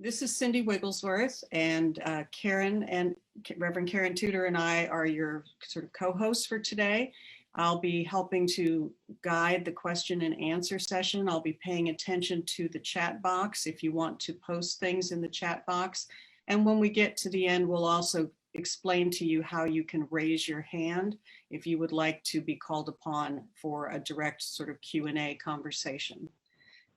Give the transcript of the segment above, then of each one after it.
This is Cindy Wigglesworth, and Karen and Reverend Karen Tudor and I are your sort of co-hosts for today. I'll be helping to guide the question and answer session. I'll be paying attention to the chat box if you want to post things in the chat box. And when we get to the end, we'll also explain to you how you can raise your hand if you would like to be called upon for a direct sort of Q&A conversation.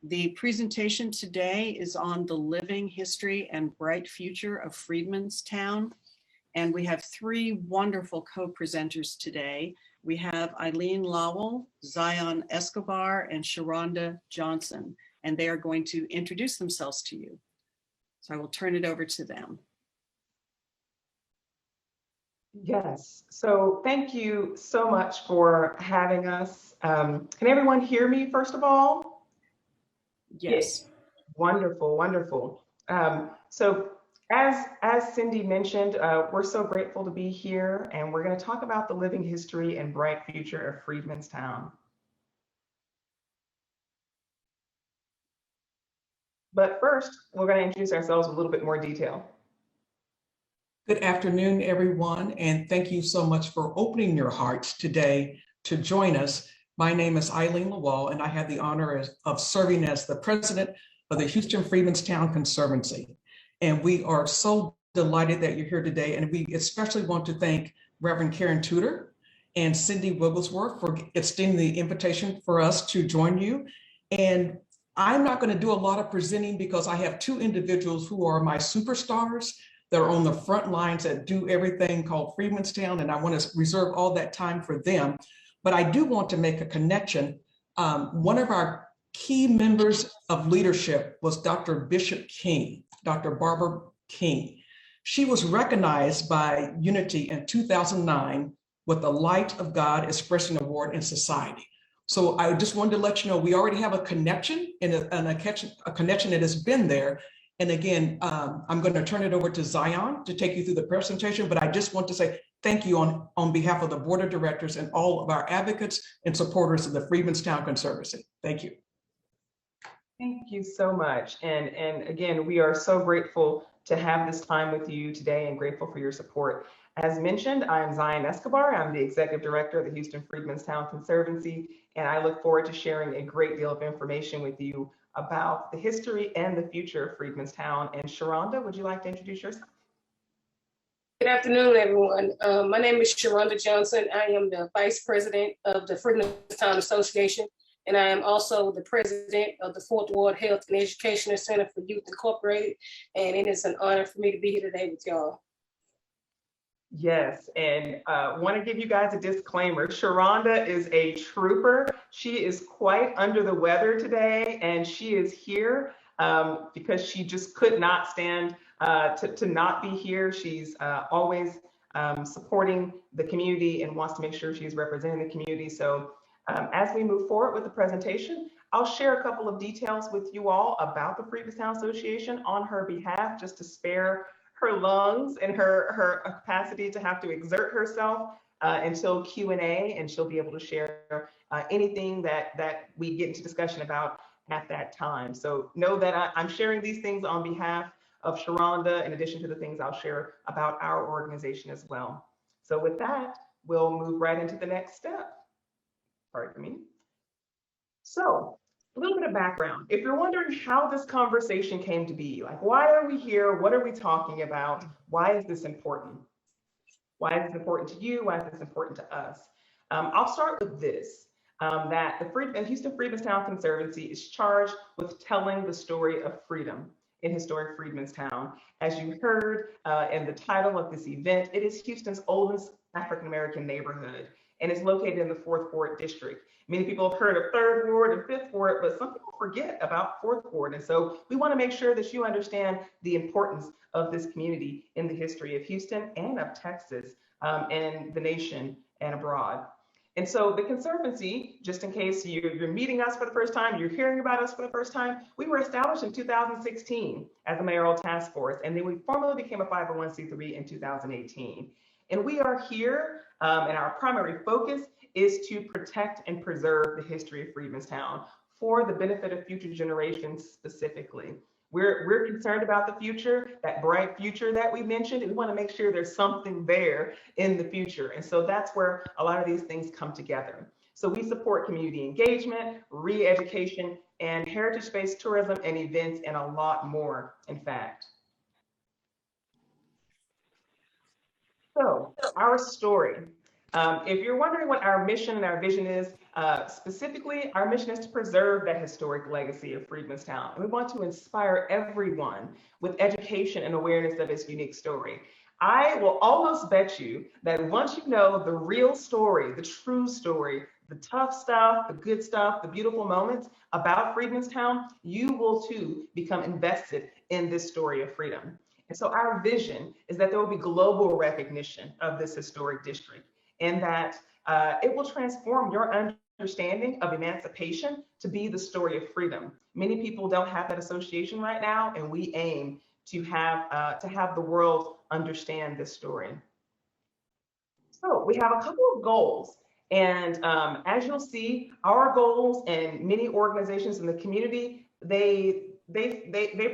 The presentation today is on the living history and bright future of Freedmanstown. And we have three wonderful co-presenters today. We have Eileen Lowell, Zion Escobar, and Sharonda Johnson, and they are going to introduce themselves to you. So I will turn it over to them. Yes, so thank you so much for having us. Can everyone hear me, first of all? Yes. Wonderful, wonderful. So as Cindy mentioned, we're so grateful to be here, and we're going to talk about the living history and bright future of Freedmanstown. But first, we're going to introduce ourselves in a little bit more detail. Good afternoon, everyone, and thank you so much for opening your hearts today to join us. My name is Eileen Lowell, and I have the honor of serving as the president of the Houston Freedmanstown Conservancy. And we are so delighted that you're here today, and we especially want to thank Reverend Karen Tudor and Cindy Wigglesworth for extending the invitation for us to join you. And I'm not going to do a lot of presenting because I have two individuals who are my superstars. They're on the front lines that do everything called Freedmanstown, and I want to reserve all that time for them. But I do want to make a connection. One of our key members of leadership was Dr. Bishop King, Dr. Barbara King. She was recognized by Unity in 2009 with the Light of God Expression Award in Society. So I just wanted to let you know we already have a connection and a connection that has been there. And again, I'm going to turn it over to Zion to take you through the presentation, but I just want to say thank you on behalf of the board of directors and all of our advocates and supporters of the Freedmanstown Conservancy. Thank you. Thank you so much. And again, we are so grateful to have this time with you today and grateful for your support. As mentioned, I'm Zion Escobar. I'm the executive director of the Houston Freedmanstown Conservancy, and I look forward to sharing a great deal of information with you about the history and the future of Freedmanstown. And Sharonda, would you like to introduce yourself? Good afternoon, everyone. My name is Sharonda Johnson. I am the vice president of the Freedmanstown Association, and I am also the president of the 4th Ward Health and Educational Center for Youth Incorporated. And it is an honor for me to be here today with y'all. Yes, and want to give you guys a disclaimer. Sharonda is a trooper. She is quite under the weather today, and she is here because she just could not stand to not be here. She's always supporting the community and wants to make sure she's representing the community. So as we move forward with the presentation, I'll share a couple of details with you all about the Freedmanstown Association on her behalf, just to spare her lungs and her capacity to have to exert herself until Q&A, and she'll be able to share anything that we get into discussion about at that time. So know that I'm sharing these things on behalf of Sharonda, in addition to the things I'll share about our organization as well. So with that, we'll move right into the next step. Pardon me. So a little bit of background. If you're wondering how this conversation came to be, like, why are we here? What are we talking about? Why is this important? Why is this important to you? Why is this important to us? I'll start with this, that the Houston Freedmanstown Conservancy is charged with telling the story of freedom in historic Freedmanstown. As you heard in the title of this event, it is Houston's oldest African-American neighborhood, and it's located in the 4th Ward District. Many people have heard of 3rd Ward and 5th Ward, but some people forget about 4th Ward. And so we want to make sure that you understand the importance of this community in the history of Houston and of Texas and the nation and abroad. And so the Conservancy, just in case you're meeting us for the first time, you're hearing about us for the first time, we were established in 2016 as a mayoral task force, and then we formally became a 501c3 in 2018. And we are here, and our primary focus is to protect and preserve the history of Freedmanstown for the benefit of future generations specifically. We're concerned about the future, that bright future that we mentioned, and we want to make sure there's something there in the future. And so that's where a lot of these things come together. So we support community engagement, re-education, and heritage-based tourism and events, and a lot more, in fact. So our story. If you're wondering what our mission and our vision is, specifically, our mission is to preserve that historic legacy of Freedmanstown. And we want to inspire everyone with education and awareness of its unique story. I will almost bet you that once you know the real story, the true story, the tough stuff, the good stuff, the beautiful moments about Freedmanstown, you will too become invested in this story of freedom. And so our vision is that there will be global recognition of this historic district, and that it will transform your understanding of emancipation to be the story of freedom. Many people don't have that association right now, and we aim to have the world understand this story. So we have a couple of goals. And as you'll see, our goals and many organizations in the community, they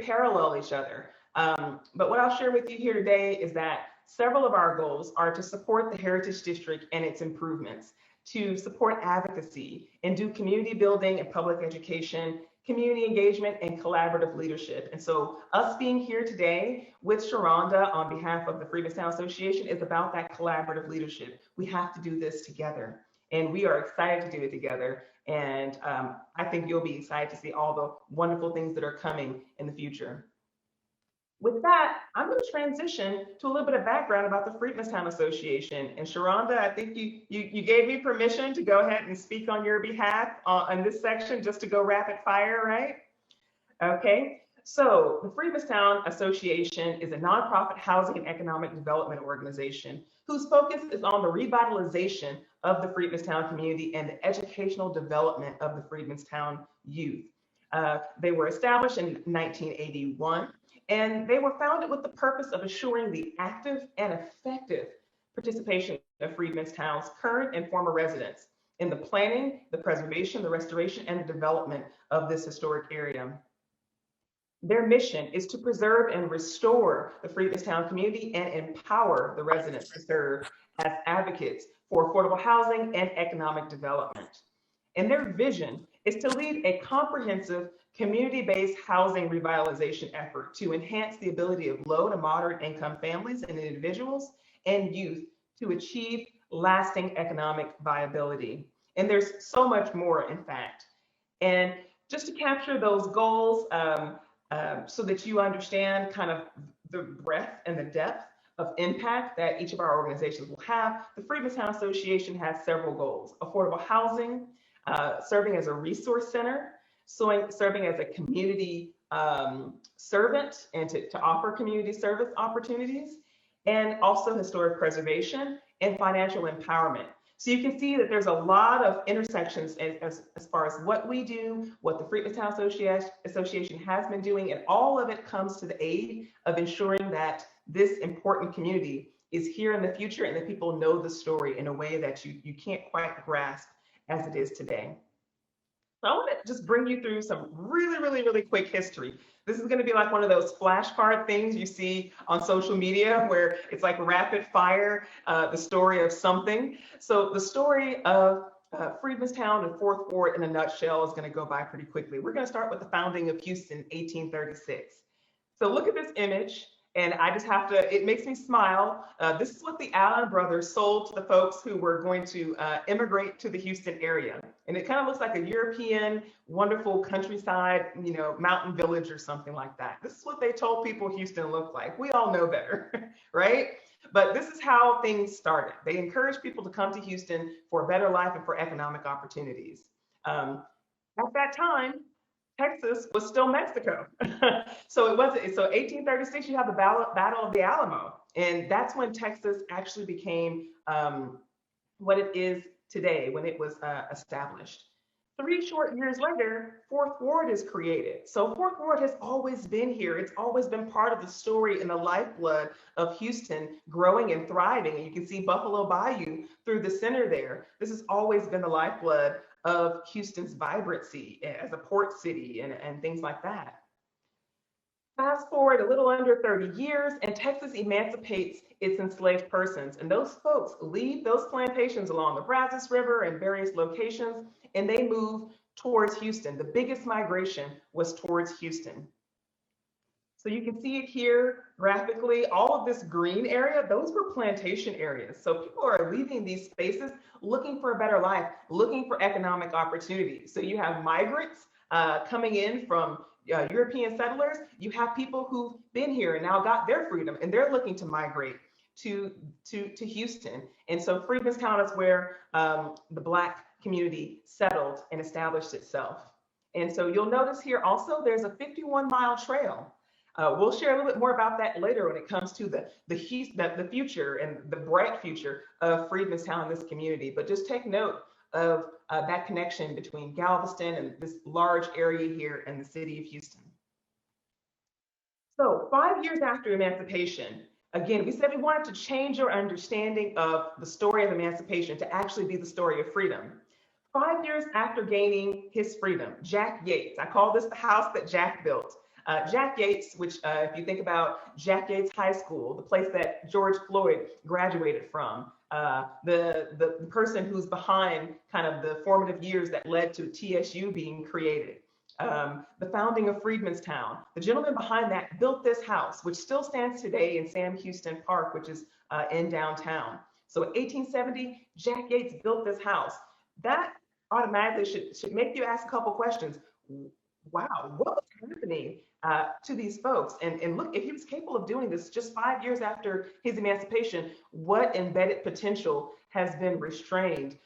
parallel each other. But what I'll share with you here today is that several of our goals are to support the Heritage District and its improvements, to support advocacy and do community building and public education, community engagement, and collaborative leadership. And so us being here today with Sharonda on behalf of the Freedmanstown Association is about that collaborative leadership. We have to do this together, and we are excited to do it together. And I think you'll be excited to see all the wonderful things that are coming in the future. With that, I'm going to transition to a little bit of background about the Freedmanstown Association. And Sharonda, I think you gave me permission to go ahead and speak on your behalf on this section, just to go rapid fire, right? Okay, so the Freedmanstown Association is a nonprofit housing and economic development organization whose focus is on the revitalization of the Freedmanstown community and the educational development of the Freedmanstown youth. They were established in 1981. And they were founded with the purpose of assuring the active and effective participation of Freedmanstown's current and former residents in the planning, the preservation, the restoration, and the development of this historic area. Their mission is to preserve and restore the Freedmanstown community and empower the residents to serve as advocates for affordable housing and economic development. And their vision is to lead a comprehensive community-based housing revitalization effort to enhance the ability of low to moderate income families and individuals and youth to achieve lasting economic viability. And there's so much more, in fact. And just to capture those goals so that you understand kind of the breadth and the depth of impact that each of our organizations will have, the Freedmanstown Association has several goals: affordable housing, serving as a resource center, serving as a community servant and to offer community service opportunities, and also historic preservation and financial empowerment. So you can see that there's a lot of intersections as far as what we do, what the Freedmanstown Association has been doing, and all of it comes to the aid of ensuring that this important community is here in the future and that people know the story in a way that you can't quite grasp as it is today. So I want to just bring you through some really quick history. This is going to be like one of those flashcard things you see on social media where it's like rapid fire, the story of something. So the story of Freedmanstown and Fourth Ward in a nutshell is going to go by pretty quickly. We're going to start with the founding of Houston, 1836. So look at this image. And I just have to, it makes me smile. This is what the Allen brothers sold to the folks who were going to immigrate to the Houston area. And it kind of looks like a European, wonderful countryside, mountain village or something like that. This is what they told people Houston looked like. We all know better, right? But this is how things started. They encouraged people to come to Houston for a better life and for economic opportunities. At that time, Texas was still Mexico. So 1836, you have the Battle of the Alamo. And that's when Texas actually became what it is today, when it was established. 3 short years later, Fourth Ward is created. So Fourth Ward has always been here. It's always been part of the story and the lifeblood of Houston growing and thriving. And you can see Buffalo Bayou through the center there. This has always been the lifeblood of Houston's vibrancy as a port city and things like that. Fast forward a little under 30 years, and Texas emancipates its enslaved persons. And those folks leave those plantations along the Brazos River and various locations, and they move towards Houston. The biggest migration was towards Houston. So you can see it here graphically. All of this green area, those were plantation areas. So people are leaving these spaces looking for a better life, looking for economic opportunities. So you have migrants coming in from European settlers. You have people who've been here and now got their freedom, and they're looking to migrate to Houston. And so Freedmanstown is where the Black community settled and established itself. And so you'll notice here also there's a 51-mile trail. We'll share a little bit more about that later when it comes to the future and the bright future of Freedmanstown in this community. But just take note of that connection between Galveston and this large area here in the city of Houston. So 5 years after emancipation, again, we said we wanted to change our understanding of the story of emancipation to actually be the story of freedom. 5 years after gaining his freedom, Jack Yates, I call this the house that Jack built. Jack Yates, which if you think about Jack Yates High School, the place that George Floyd graduated from, the person who's behind kind of the formative years that led to TSU being created, the founding of Freedmanstown, the gentleman behind that built this house, which still stands today in Sam Houston Park, which is in downtown. So in 1870, Jack Yates built this house. That automatically should make you ask a couple questions. Wow, what was happening to these folks? And look, if he was capable of doing this just 5 years after his emancipation, what embedded potential has been restrained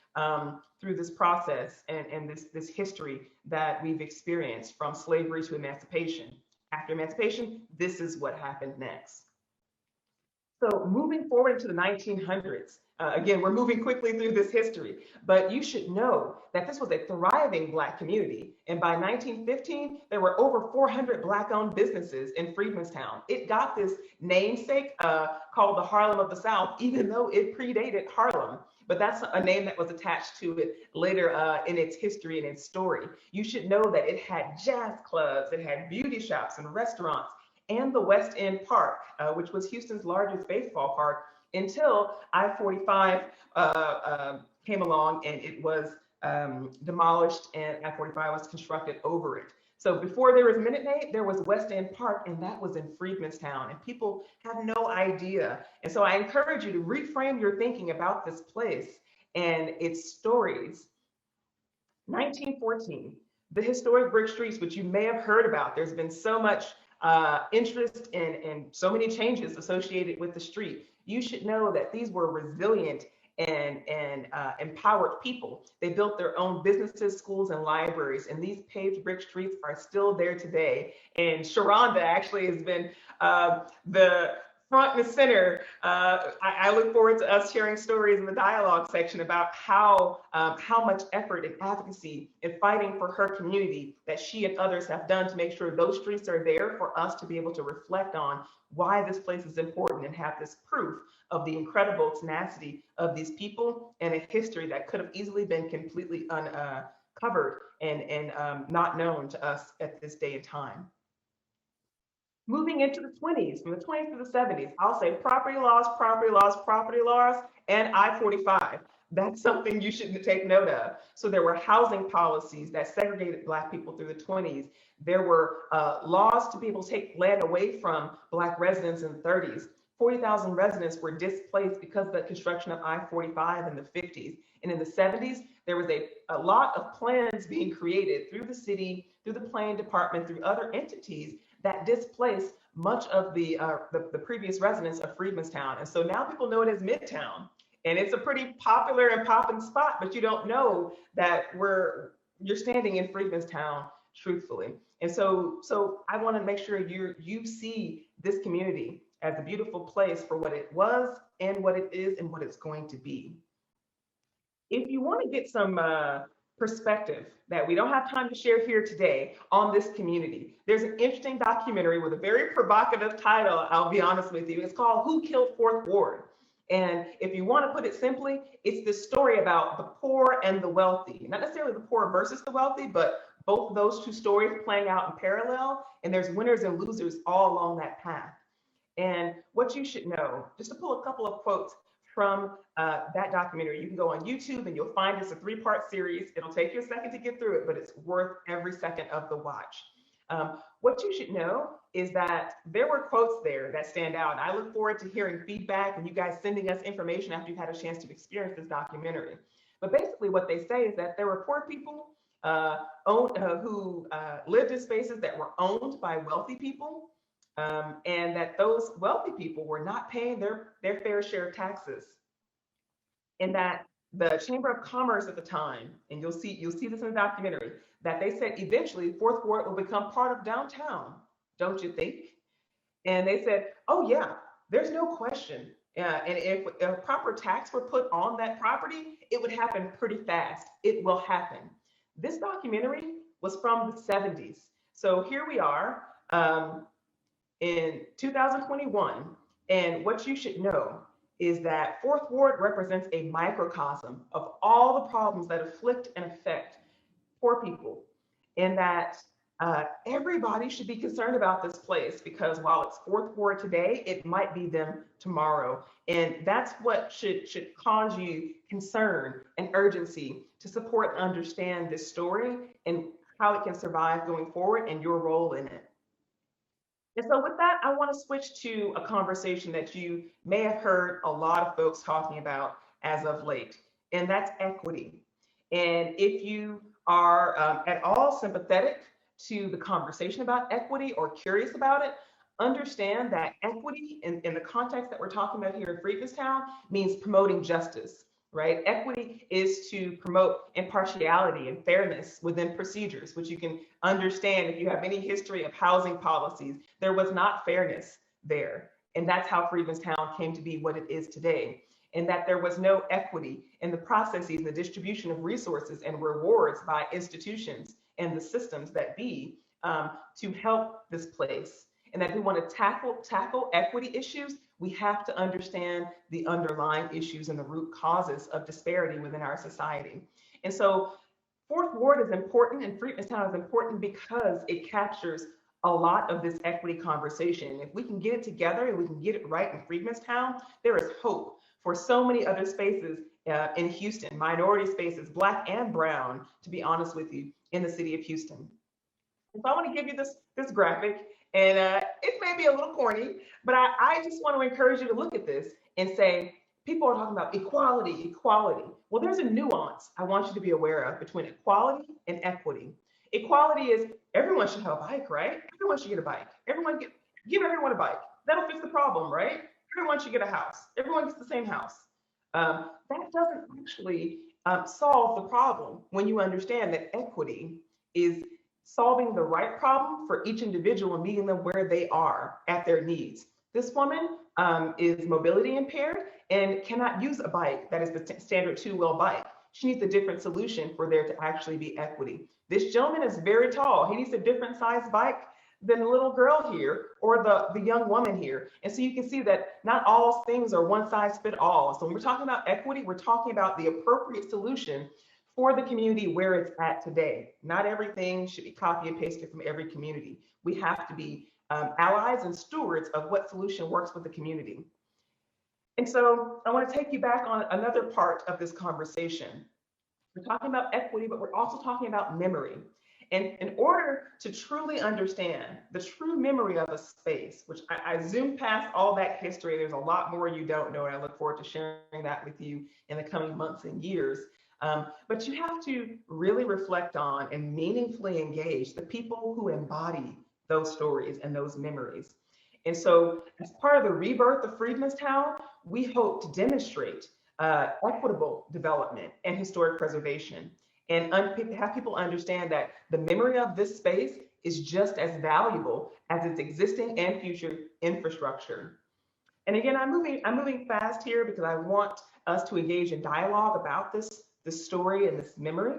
through this process and this history that we've experienced from slavery to emancipation. After emancipation, this is what happened next. So moving forward into the 1900s, again, we're moving quickly through this history, but you should know that this was a thriving Black community. And by 1915, there were over 400 Black-owned businesses in Freedmanstown. It got this namesake called the Harlem of the South, even though it predated Harlem. But that's a name that was attached to it later in its history and its story. You should know that it had jazz clubs, it had beauty shops and restaurants, and the West End Park, which was Houston's largest baseball park, until I-45 came along and it was demolished and I-45 was constructed over it. So before there was Minute Maid, there was West End Park, and that was in Freedmanstown, and people have no idea. And so I encourage you to reframe your thinking about this place and its stories. 1914, the historic brick streets, which you may have heard about. There's been so much interest and so many changes associated with the street. You should know that these were resilient and empowered people. They built their own businesses, schools, and libraries, and these paved brick streets are still there today. And Sharonda actually has been the front and center. I look forward to us sharing stories in the dialogue section about how much effort and advocacy and fighting for her community that she and others have done to make sure those streets are there for us to be able to reflect on why this place is important and have this proof of the incredible tenacity of these people and a history that could have easily been completely uncovered and not known to us at this day and time. Moving into the 20s, from the 20s to the 70s, I'll say property laws, and I-45. That's something you should take note of. So there were housing policies that segregated Black people through the 20s. There were laws to be able to take land away from Black residents in the 30s. 40,000 residents were displaced because of the construction of I-45 in the 50s. And in the 70s, there was a lot of plans being created through the city, through the planning department, through other entities that displaced much of the previous residents of Freedmanstown. And so now people know it as Midtown. And it's a pretty popular and popping spot, but you don't know that you're standing in Freedmanstown truthfully. And so I want to make sure you see this community as a beautiful place for what it was and what it is and what it's going to be. If you want to get some perspective that we don't have time to share here today on this community, there's an interesting documentary with a very provocative title, I'll be honest with you. It's called Who Killed Fourth Ward? And if you want to put it simply, it's the story about the poor and the wealthy. Not necessarily the poor versus the wealthy, but both of those two stories playing out in parallel, and there's winners and losers all along that path. And what you should know, just to pull a couple of quotes from that documentary, you can go on YouTube and you'll find it's a 3-part series. It'll take you a second to get through it, but it's worth every second of the watch. What you should know is that there were quotes there that stand out. I look forward to hearing feedback and you guys sending us information after you've had a chance to experience this documentary. But basically what they say is that there were poor people who lived in spaces that were owned by wealthy people, and that those wealthy people were not paying their fair share of taxes. And that the Chamber of Commerce at the time, and you'll see this in the documentary, that they said eventually Fourth Ward will become part of downtown, don't you think? And they said, oh yeah, there's no question. And if a proper tax were put on that property, it would happen pretty fast. It will happen. This documentary was from the 70s. So here we are in 2021. And what you should know is that Fourth Ward represents a microcosm of all the problems that afflict and affect poor people, and that everybody should be concerned about this place, because while it's Fourth Ward today, it might be them tomorrow. And that's what should cause you concern and urgency to support and understand this story and how it can survive going forward and your role in it. And so with that, I want to switch to a conversation that you may have heard a lot of folks talking about as of late, and that's equity. And if you are at all sympathetic to the conversation about equity or curious about it, understand that equity in the context that we're talking about here in Freedmanstown means promoting justice, right? Equity is to promote impartiality and fairness within procedures, which you can understand if you have any history of housing policies. There was not fairness there. And that's how Freedmanstown came to be what it is today. And that there was no equity in the processes and the distribution of resources and rewards by institutions and the systems that be to help this place. And that if we want to tackle equity issues, we have to understand the underlying issues and the root causes of disparity within our society. And so Fourth Ward is important and Freedmanstown is important because it captures a lot of this equity conversation. If we can get it together and we can get it right in Freedmanstown, there is hope for so many other spaces in Houston, minority spaces, Black and brown, to be honest with you, in the city of Houston. And so I want to give you this graphic, and it may be a little corny, but I just want to encourage you to look at this and say, people are talking about equality, equality. Well, there's a nuance I want you to be aware of between equality and equity. Equality is everyone should have a bike, right? Everyone should get a bike. Give everyone a bike. That'll fix the problem, right? Everyone should get a house. Everyone gets the same house. That doesn't actually solve the problem when you understand that equity is solving the right problem for each individual and meeting them where they are at their needs. This woman is mobility impaired and cannot use a bike that is the standard 2-wheel bike. She needs a different solution for there to actually be equity. This gentleman is very tall. He needs a different size bike than the little girl here or the young woman here. And so you can see that not all things are one size fit all. So when we're talking about equity, we're talking about the appropriate solution for the community where it's at today. Not everything should be copy and pasted from every community. We have to be allies and stewards of what solution works with the community. And so I want to take you back on another part of this conversation. We're talking about equity, but we're also talking about memory. And in order to truly understand the true memory of a space, which I zoomed past all that history, there's a lot more you don't know, and I look forward to sharing that with you in the coming months and years. But you have to really reflect on and meaningfully engage the people who embody those stories and those memories. And so as part of the rebirth of Freedmanstown, we hope to demonstrate equitable development and historic preservation, and have people understand that the memory of this space is just as valuable as its existing and future infrastructure. And again, I'm moving fast here because I want us to engage in dialogue about this story and this memory.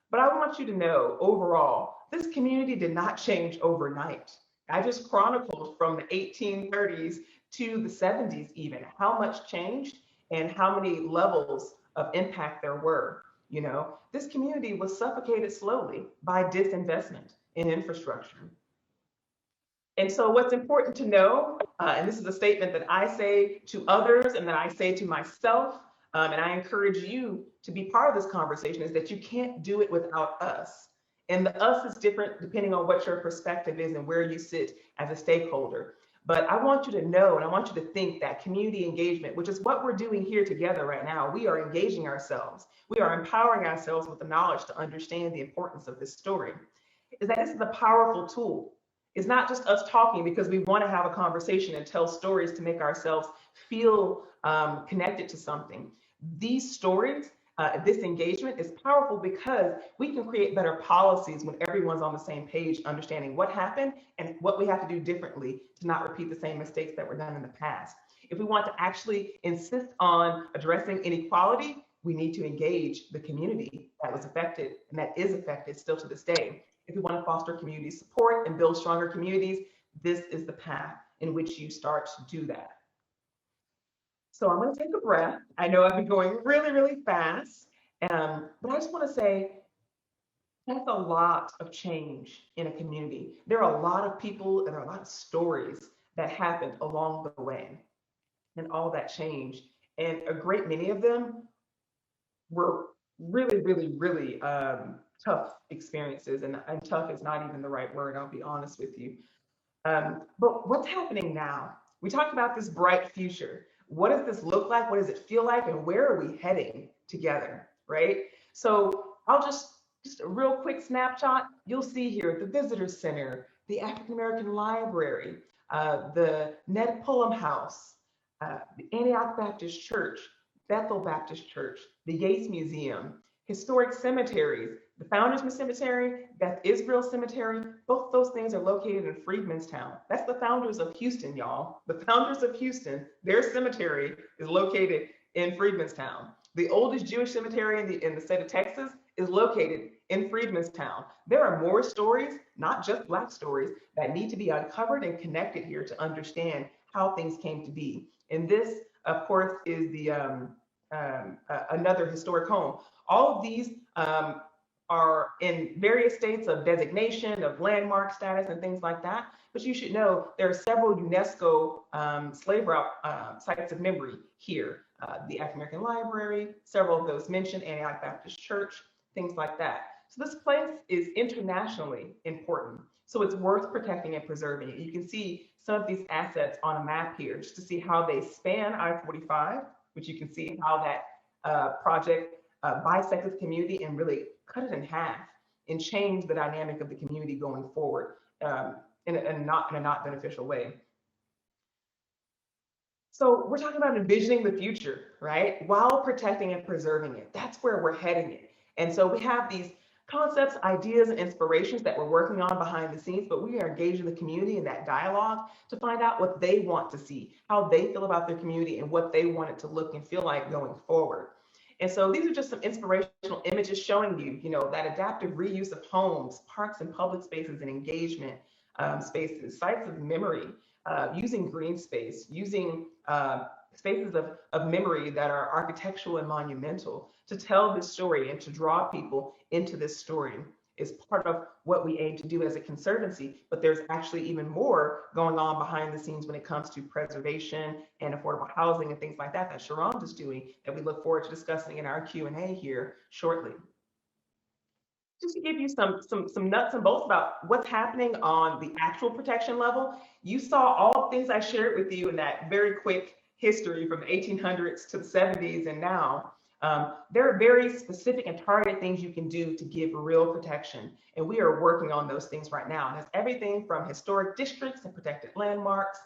But I want you to know, overall, this community did not change overnight. I just chronicled from the 1830s to the 70s even, how much changed and how many levels of impact there were. You know, this community was suffocated slowly by disinvestment in infrastructure. And so what's important to know, and this is a statement that I say to others and that I say to myself, and I encourage you to be part of this conversation, is that you can't do it without us. And the us is different depending on what your perspective is and where you sit as a stakeholder. But I want you to know, and I want you to think that community engagement, which is what we're doing here together right now, we are engaging ourselves. We are empowering ourselves with the knowledge to understand the importance of this story, is that this is a powerful tool. It's not just us talking because we want to have a conversation and tell stories to make ourselves feel connected to something. These stories, this engagement is powerful because we can create better policies when everyone's on the same page, understanding what happened and what we have to do differently to not repeat the same mistakes that were done in the past. If we want to actually insist on addressing inequality, we need to engage the community that was affected and that is affected still to this day. If we want to foster community support and build stronger communities, this is the path in which you start to do that. So I'm going to take a breath. I know I've been going really, really fast, but I just want to say that's a lot of change in a community. There are a lot of people and there are a lot of stories that happened along the way and all that change. And a great many of them were really, really, really tough experiences. And tough is not even the right word, I'll be honest with you. But what's happening now? We talked about this bright future. What does this look like? What does it feel like? And where are we heading together, right? So I'll just a real quick snapshot. You'll see here the Visitor Center, the African American Library, the Ned Pullum House, the Antioch Baptist Church, Bethel Baptist Church, the Yates Museum, historic cemeteries, the Founders Cemetery, Beth Israel Cemetery. Both those things are located in Freedmanstown. That's the founders of Houston, y'all. The founders of Houston, their cemetery is located in Freedmanstown. The oldest Jewish cemetery in the state of Texas is located in Freedmanstown. There are more stories, not just Black stories, that need to be uncovered and connected here to understand how things came to be. And this, of course, is the another historic home. All of these are in various states of designation, of landmark status, and things like that. But you should know there are several UNESCO slave route sites of memory here. The African American Library, several of those mentioned, Antioch Baptist Church, things like that. So this place is internationally important. So it's worth protecting and preserving it. You can see some of these assets on a map here just to see how they span I-45, which you can see how that project bisected the community and really cut it in half and change the dynamic of the community going forward in a not beneficial way. So we're talking about envisioning the future, right? While protecting and preserving it. That's where we're heading it. And so we have these concepts, ideas, and inspirations that we're working on behind the scenes, but we are engaging the community in that dialogue to find out what they want to see, how they feel about their community, and what they want it to look and feel like going forward. And so these are just some inspirational images showing you, that adaptive reuse of homes, parks and public spaces and engagement spaces, sites of memory, using green space, using spaces of memory that are architectural and monumental to tell this story and to draw people into this story is part of what we aim to do as a conservancy. But there's actually even more going on behind the scenes when it comes to preservation and affordable housing and things like that that Sharonda is doing that we look forward to discussing in our Q&A here shortly. Just to give you some nuts and bolts about what's happening on the actual protection level, you saw all the things I shared with you in that very quick history from the 1800s to the 70s and now. There are very specific and targeted things you can do to give real protection. And we are working on those things right now. And it's everything from historic districts and protected landmarks.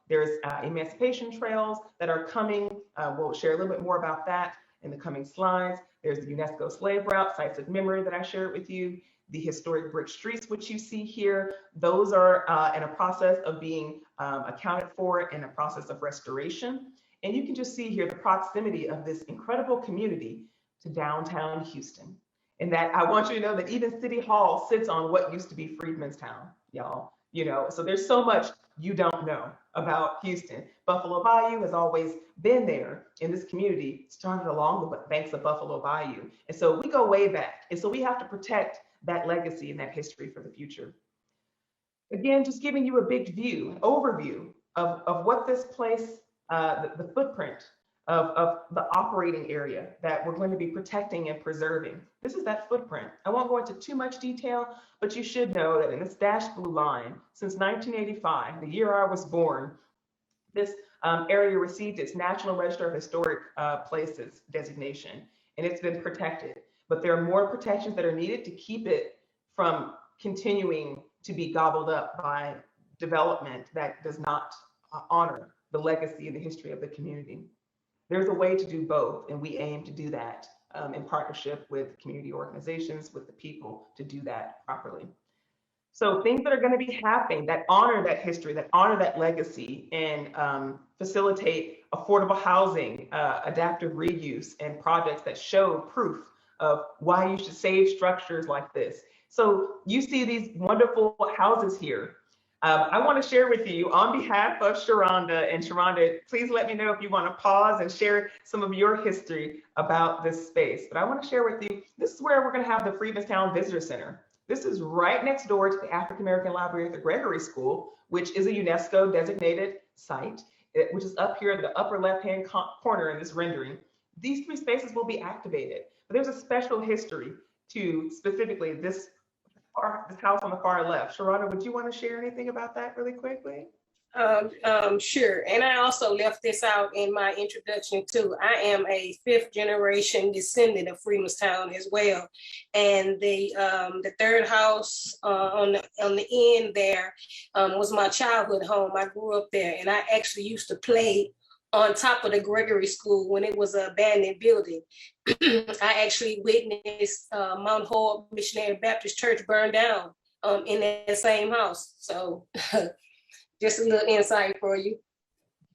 There's emancipation trails that are coming. We'll share a little bit more about that in the coming slides. There's the UNESCO slave route, sites of memory that I shared with you. The historic brick streets, which you see here, those are in a process of being accounted for in a process of restoration. And you can just see here the proximity of this incredible community to downtown Houston. And that I want you to know that even City Hall sits on what used to be Freedmanstown, y'all. So there's so much you don't know about Houston. Buffalo Bayou has always been there in this community, started along the banks of Buffalo Bayou. And so we go way back. And so we have to protect that legacy and that history for the future. Again, just giving you a big view, overview of what this place, the footprint of the operating area that we're going to be protecting and preserving. This is that footprint. I won't go into too much detail, but you should know that in this dashed blue line, since 1985, the year I was born, this area received its National Register of Historic Places designation, and it's been protected. But there are more protections that are needed to keep it from continuing to be gobbled up by development that does not honor the legacy and the history of the community. There's a way to do both, and we aim to do that in partnership with community organizations, with the people, to do that properly. So things that are going to be happening that honor that history, that honor that legacy, and facilitate affordable housing, adaptive reuse, and projects that show proof of why you should save structures like this. So you see these wonderful houses here. I want to share with you on behalf of Sharonda, and Sharonda, please let me know if you want to pause and share some of your history about this space. But I want to share with you, this is where we're going to have the Freedmanstown Visitor Center. This is right next door to the African American Library at the Gregory School, which is a UNESCO designated site, which is up here in the upper left-hand corner in this rendering. These three spaces will be activated, but there's a special history to specifically this house on the far left. Sharonda, would you want to share anything about that really quickly? Sure. And I also left this out in my introduction too. I am a 5th generation descendant of Freedmanstown as well. And the third house on the end there was my childhood home. I grew up there, and I actually used to play on top of the Gregory School when it was an abandoned building. I actually witnessed Mount Horeb Missionary Baptist Church burn down in that same house. So just a little insight for you.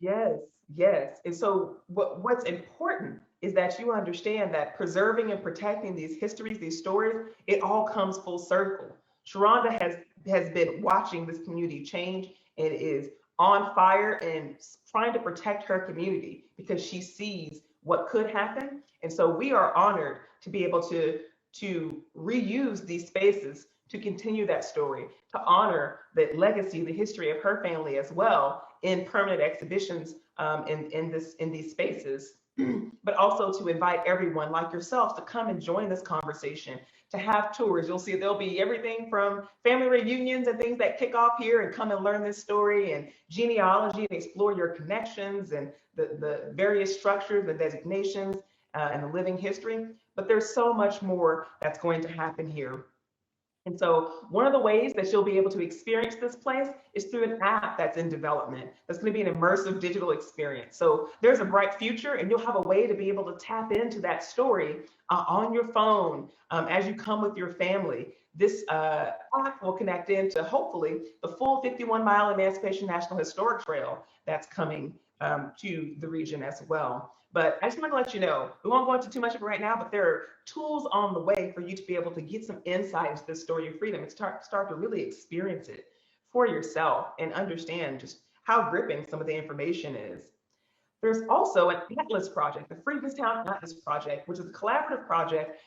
Yes, yes. And so what's important is that you understand that preserving and protecting these histories, these stories, it all comes full circle. Sharonda has been watching this community change and is on fire and trying to protect her community because she sees what could happen. And so we are honored to be able to reuse these spaces to continue that story, to honor the legacy, the history of her family as well in permanent exhibitions in these spaces, but also to invite everyone like yourselves to come and join this conversation, to have tours. You'll see there'll be everything from family reunions and things that kick off here and come and learn this story, and genealogy and explore your connections and the various structures, the designations, and the living history. But there's so much more that's going to happen here. And so one of the ways that you'll be able to experience this place is through an app that's in development. That's going to be an immersive digital experience. So there's a bright future, and you'll have a way to be able to tap into that story on your phone as you come with your family. This app will connect into, hopefully, the full 51-mile Emancipation National Historic Trail that's coming to the region as well. But I just want to let you know, we won't go into too much of it right now, but there are tools on the way for you to be able to get some insight into this story of freedom and start to really experience it for yourself and understand just how gripping some of the information is. There's also an Atlas project, the Freedmanstown Atlas Project, which is a collaborative project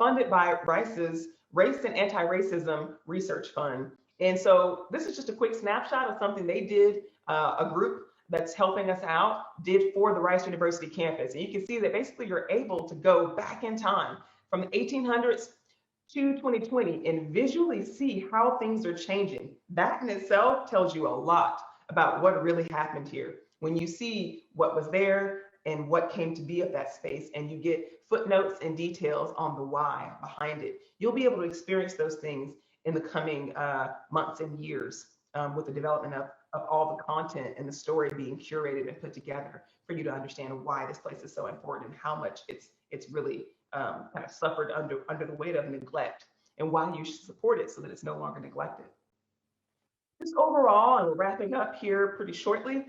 funded by Rice's Race and Anti-Racism Research Fund. And so this is just a quick snapshot of something they did, a group that's helping us out did for the Rice University campus. And you can see that basically you're able to go back in time from the 1800s to 2020 and visually see how things are changing. That in itself tells you a lot about what really happened here. When you see what was there and what came to be of that space, and you get footnotes and details on the why behind it, you'll be able to experience those things in the coming months and years with the development of all the content and the story being curated and put together for you to understand why this place is so important and how much it's really kind of suffered under the weight of neglect, and why you should support it so that it's no longer neglected. Just overall, and we're wrapping up here pretty shortly,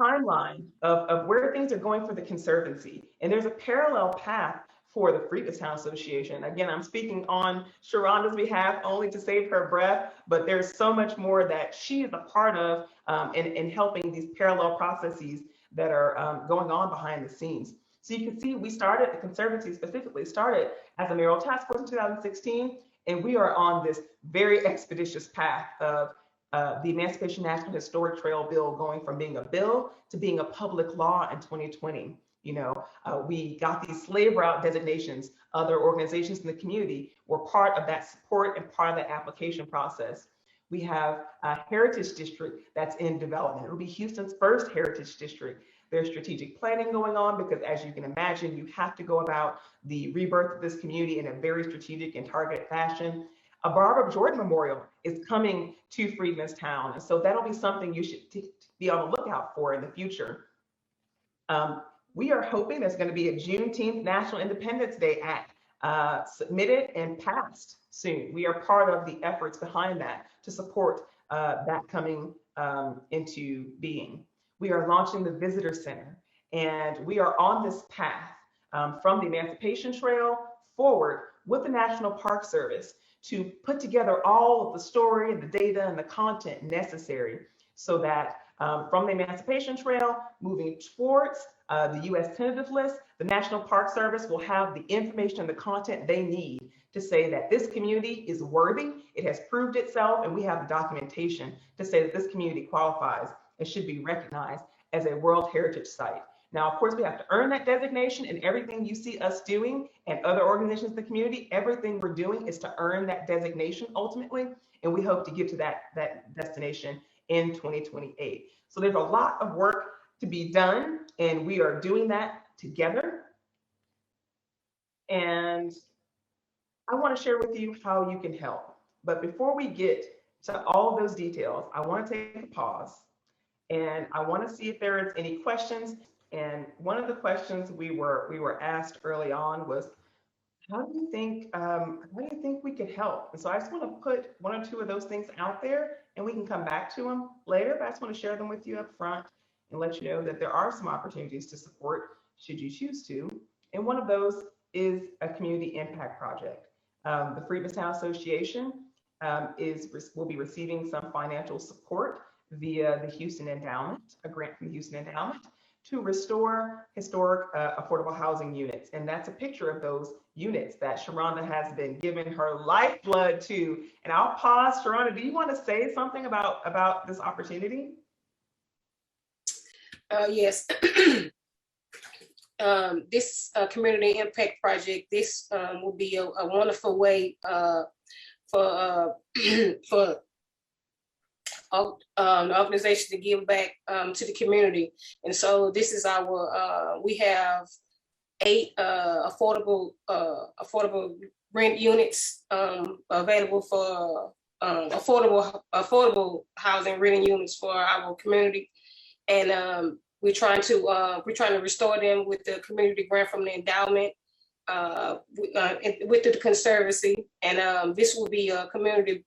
timeline of where things are going for the Conservancy. And there's a parallel path for the Freedmanstown Association. Again, I'm speaking on Sharonda's behalf only to save her breath, but there's so much more that she is a part of in helping these parallel processes that are going on behind the scenes. So you can see we started, the Conservancy specifically started as a mayoral task force in 2016, and we are on this very expeditious path of the Emancipation National Historic Trail bill going from being a bill to being a public law in 2020. You know, we got these slave route designations. Other organizations in the community were part of that support and part of that application process. We have a heritage district that's in development. It'll be Houston's first heritage district. There's strategic planning going on because, as you can imagine, you have to go about the rebirth of this community in a very strategic and targeted fashion. A Barbara Jordan Memorial is coming to Freedmen's Town, and so that'll be something you should be on the lookout for in the future. We are hoping there's going to be a Juneteenth National Independence Day Act submitted and passed soon. We are part of the efforts behind that to support that coming into being. We are launching the Visitor Center, and we are on this path from the Emancipation Trail forward with the National Park Service to put together all of the story and the data and the content necessary so that from the Emancipation Trail, moving towards the U.S. tentative list, the National Park Service will have the information and the content they need to say that this community is worthy, it has proved itself, and we have the documentation to say that this community qualifies and should be recognized as a World Heritage Site. Now, of course, we have to earn that designation, and everything you see us doing and other organizations in the community, everything we're doing is to earn that designation ultimately, and we hope to get to that destination in 2028. So there's a lot of work to be done, and we are doing that together. And I want to share with you how you can help. But before we get to all of those details, I want to take a pause, and I want to see if there is any questions. And one of the questions we were asked early on was, how do you think we could help? And so I just want to put one or two of those things out there, and we can come back to them later. But I just want to share them with you up front and let you know that there are some opportunities to support should you choose to. And one of those is a community impact project. The Freedmen's Town Association will be receiving some financial support via the Houston Endowment, a grant from the Houston Endowment, to restore historic affordable housing units. And that's a picture of those units that Sharonda has been giving her lifeblood to. And I'll pause. Sharonda, do you want to say something about this opportunity? Yes. This community impact project, this will be a wonderful way for the organization to give back to the community. And so this is our, we have 8 affordable rent units available for affordable housing renting units for our community. And we're trying to restore them with the community grant from the endowment, with the Conservancy. And this will be a community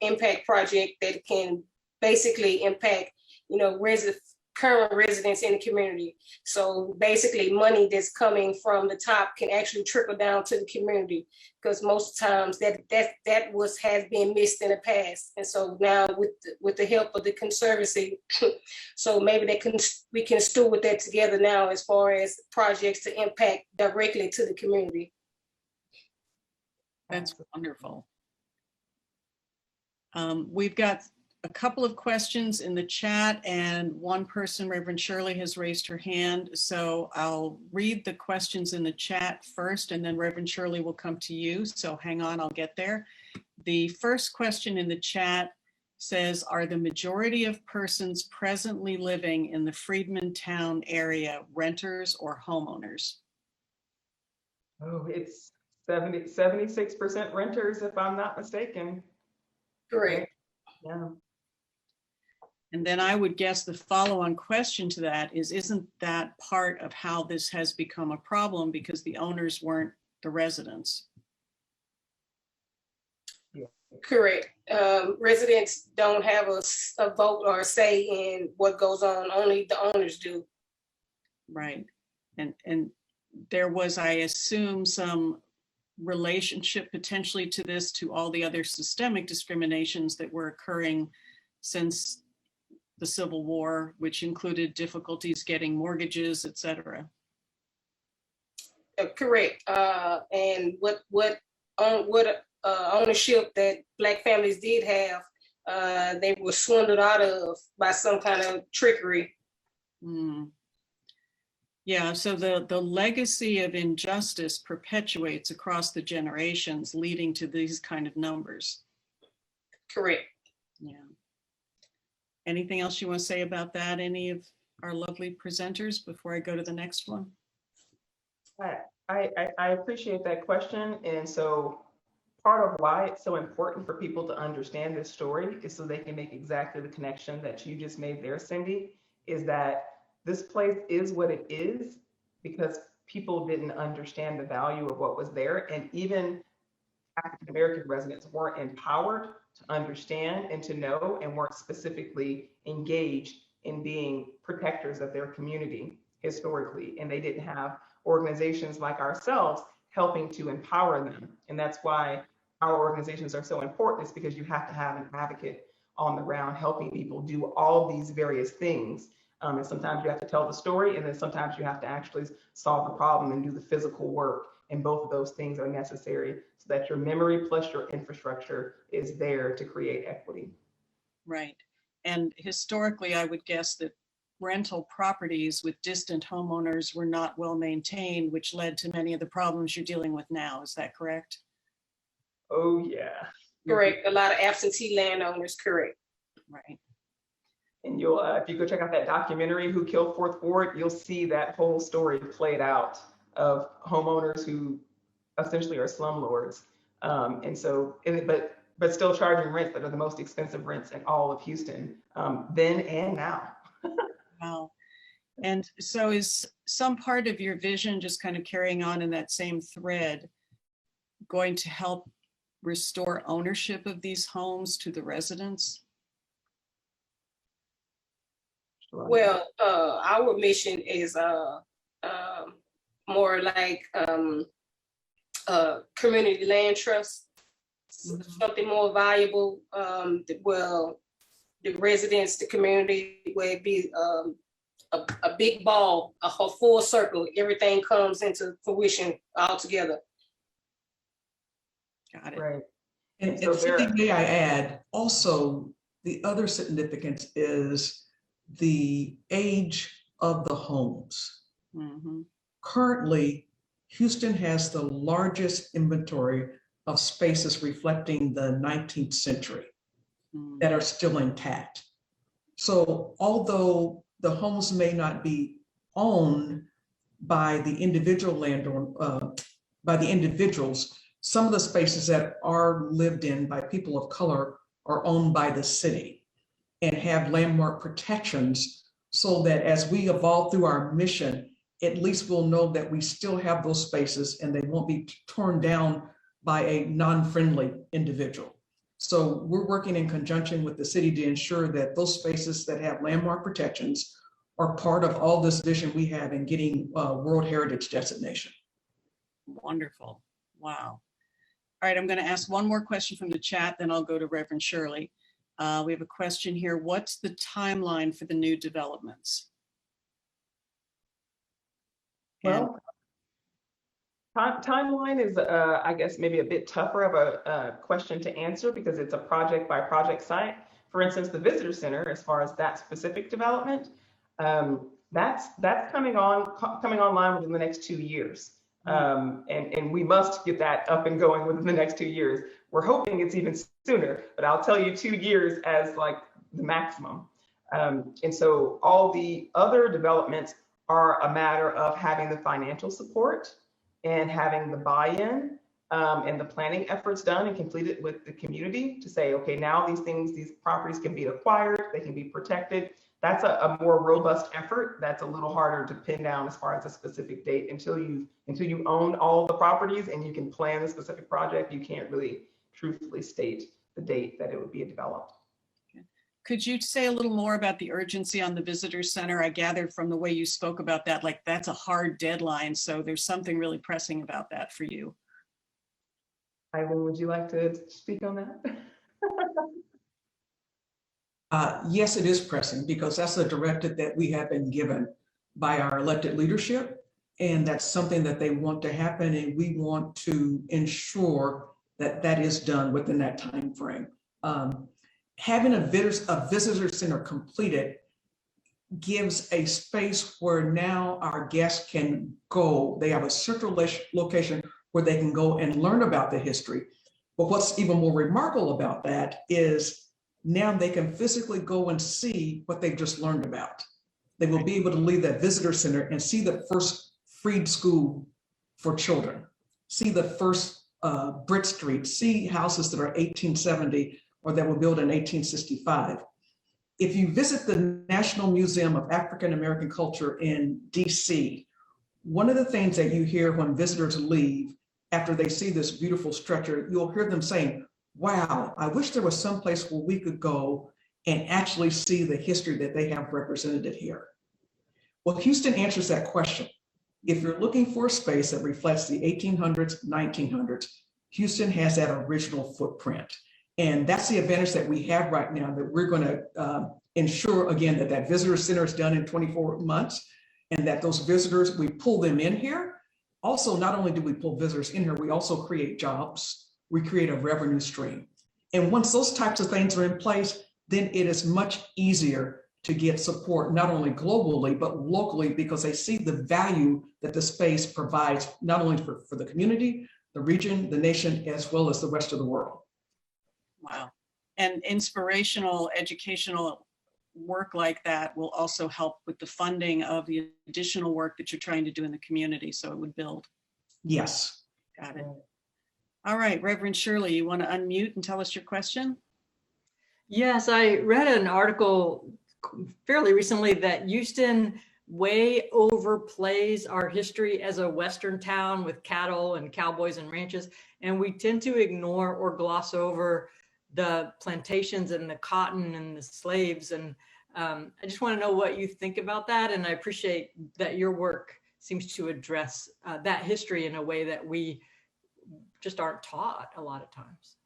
impact project that can basically impact, current residents in the community. So basically money that's coming from the top can actually trickle down to the community, because most times that has been missed in the past. And so now with the help of the Conservancy, so maybe we can steward that together now as far as projects to impact directly to the community. That's wonderful. We've got a couple of questions in the chat, and one person, Reverend Shirley, has raised her hand. So I'll read the questions in the chat first, and then Reverend Shirley will come to you. So hang on, I'll get there. The first question in the chat says, are the majority of persons presently living in the Freedmen Town area renters or homeowners? Oh, it's 76% renters, if I'm not mistaken. Correct. Yeah. And then I would guess the follow-on question to that is, isn't that part of how this has become a problem, because the owners weren't the residents? Yeah. Correct. Residents don't have a vote or a say in what goes on. Only the owners do. Right. And there was, I assume, some relationship potentially to this, to all the other systemic discriminations that were occurring since the Civil War, which included difficulties getting mortgages, et cetera. Correct. And what ownership that Black families did have, they were swindled out of by some kind of trickery. Mm. Yeah, so the legacy of injustice perpetuates across the generations, leading to these kind of numbers. Correct. Yeah. Anything else you want to say about that, any of our lovely presenters, before I go to the next one? I appreciate that question. And so part of why it's so important for people to understand this story is so they can make exactly the connection that you just made there, Cindy, is that this place is what it is because people didn't understand the value of what was there. And even African American residents weren't empowered to understand and to know, and weren't specifically engaged in being protectors of their community historically. And they didn't have organizations like ourselves helping to empower them. And that's why our organizations are so important, is because you have to have an advocate on the ground helping people do all these various things. And sometimes you have to tell the story, and then sometimes you have to actually solve the problem and do the physical work. And both of those things are necessary so that your memory plus your infrastructure is there to create equity. Right. And historically, I would guess that rental properties with distant homeowners were not well maintained, which led to many of the problems you're dealing with now. Is that correct? Oh, yeah. Correct. A lot of absentee landowners. Correct. Right. And you'll, if you go check out that documentary, Who Killed Fourth Ward, you'll see that whole story played out of homeowners who essentially are slumlords. And so, but still charging rents that are the most expensive rents in all of Houston, then and now. Wow. And so is some part of your vision, just kind of carrying on in that same thread, going to help restore ownership of these homes to the residents? Well, our mission is more like community land trust, something more valuable. Well, the residents, the community, where it be a big ball, a full circle, everything comes into fruition all together. Got it. Right. And So Cindy, may I add, also, the other significance is the age of the homes. Mm-hmm. Currently, Houston has the largest inventory of spaces reflecting the 19th century that are still intact. So although the homes may not be owned by the individual landowner, by the individuals, some of the spaces that are lived in by people of color are owned by the city and have landmark protections, so that as we evolve through our mission, at least we'll know that we still have those spaces and they won't be torn down by a non-friendly individual. So we're working in conjunction with the city to ensure that those spaces that have landmark protections are part of all this vision we have in getting World Heritage designation. Wonderful. Wow. All right, I'm going to ask one more question from the chat, then I'll go to Reverend Shirley. We have a question here. What's the timeline for the new developments? Well, timeline is, I guess, maybe a bit tougher of a question to answer because it's a project by project site. For instance, the visitor center, as far as that specific development, that's coming online within the next 2 years. And we must get that up and going within the next 2 years. We're hoping it's even sooner, but I'll tell you 2 years as like the maximum. And so all the other developments are a matter of having the financial support and having the buy-in and the planning efforts done and completed with the community to say, okay, now these properties can be acquired, they can be protected. That's a more robust effort. That's a little harder to pin down as far as a specific date. Until you own all the properties and you can plan the specific project, you can't really truthfully state the date that it would be developed. Could you say a little more about the urgency on the visitor center? I gathered from the way you spoke about that, like that's a hard deadline. So there's something really pressing about that for you. Ivan, would you like to speak on that? Yes, it is pressing because that's a directive that we have been given by our elected leadership. And that's something that they want to happen. And we want to ensure that that is done within that time frame. Having a visitor center completed gives a space where now our guests can go. They have a central location where they can go and learn about the history. But what's even more remarkable about that is now they can physically go and see what they've just learned about. They will be able to leave that visitor center and see the first freed school for children, see the first Brick Street, see houses that are 1870 or that were built in 1865. If you visit the National Museum of African American Culture in DC, one of the things that you hear when visitors leave after they see this beautiful structure, you'll hear them saying, wow, I wish there was some place where we could go and actually see the history that they have represented here. Well, Houston answers that question. If you're looking for a space that reflects the 1800s, 1900s, Houston has that original footprint. And that's the advantage that we have right now, that we're going to ensure, again, that that visitor center is done in 24 months and that those visitors, we pull them in here. Also, not only do we pull visitors in here, we also create jobs. We create a revenue stream. And once those types of things are in place, then it is much easier to get support, not only globally, but locally, because they see the value that the space provides, not only for the community, the region, the nation, as well as the rest of the world. Wow. And inspirational, educational work like that will also help with the funding of the additional work that you're trying to do in the community. So it would build. Yes. Got it. All right, Reverend Shirley, you want to unmute and tell us your question? Yes, I read an article fairly recently that Houston way overplays our history as a Western town with cattle and cowboys and ranches. And we tend to ignore or gloss over the plantations and the cotton and the slaves. And I just want to know what you think about that. And I appreciate that your work seems to address that history in a way that we just aren't taught a lot of times.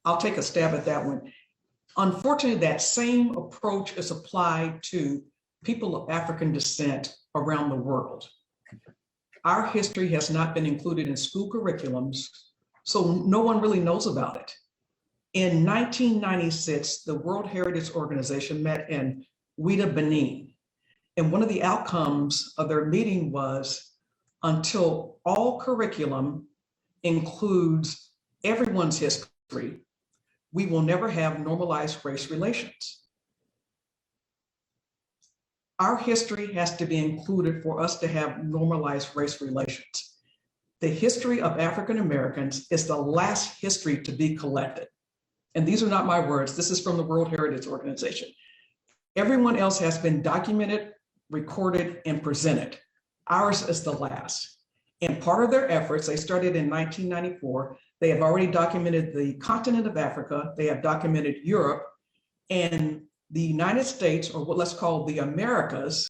I'll take a stab at that one. Unfortunately, that same approach is applied to people of African descent around the world. Our history has not been included in school curriculums, so no one really knows about it. In 1996, the World Heritage Organization met in Ouidah, Benin. And one of the outcomes of their meeting was, until all curriculum includes everyone's history, we will never have normalized race relations. Our history has to be included for us to have normalized race relations. The history of African Americans is the last history to be collected. And these are not my words, this is from the World Heritage Organization. Everyone else has been documented, recorded, and presented. Ours is the last. And part of their efforts, they started in 1994, they have already documented the continent of Africa, they have documented Europe, and the United States, or what let's call the Americas,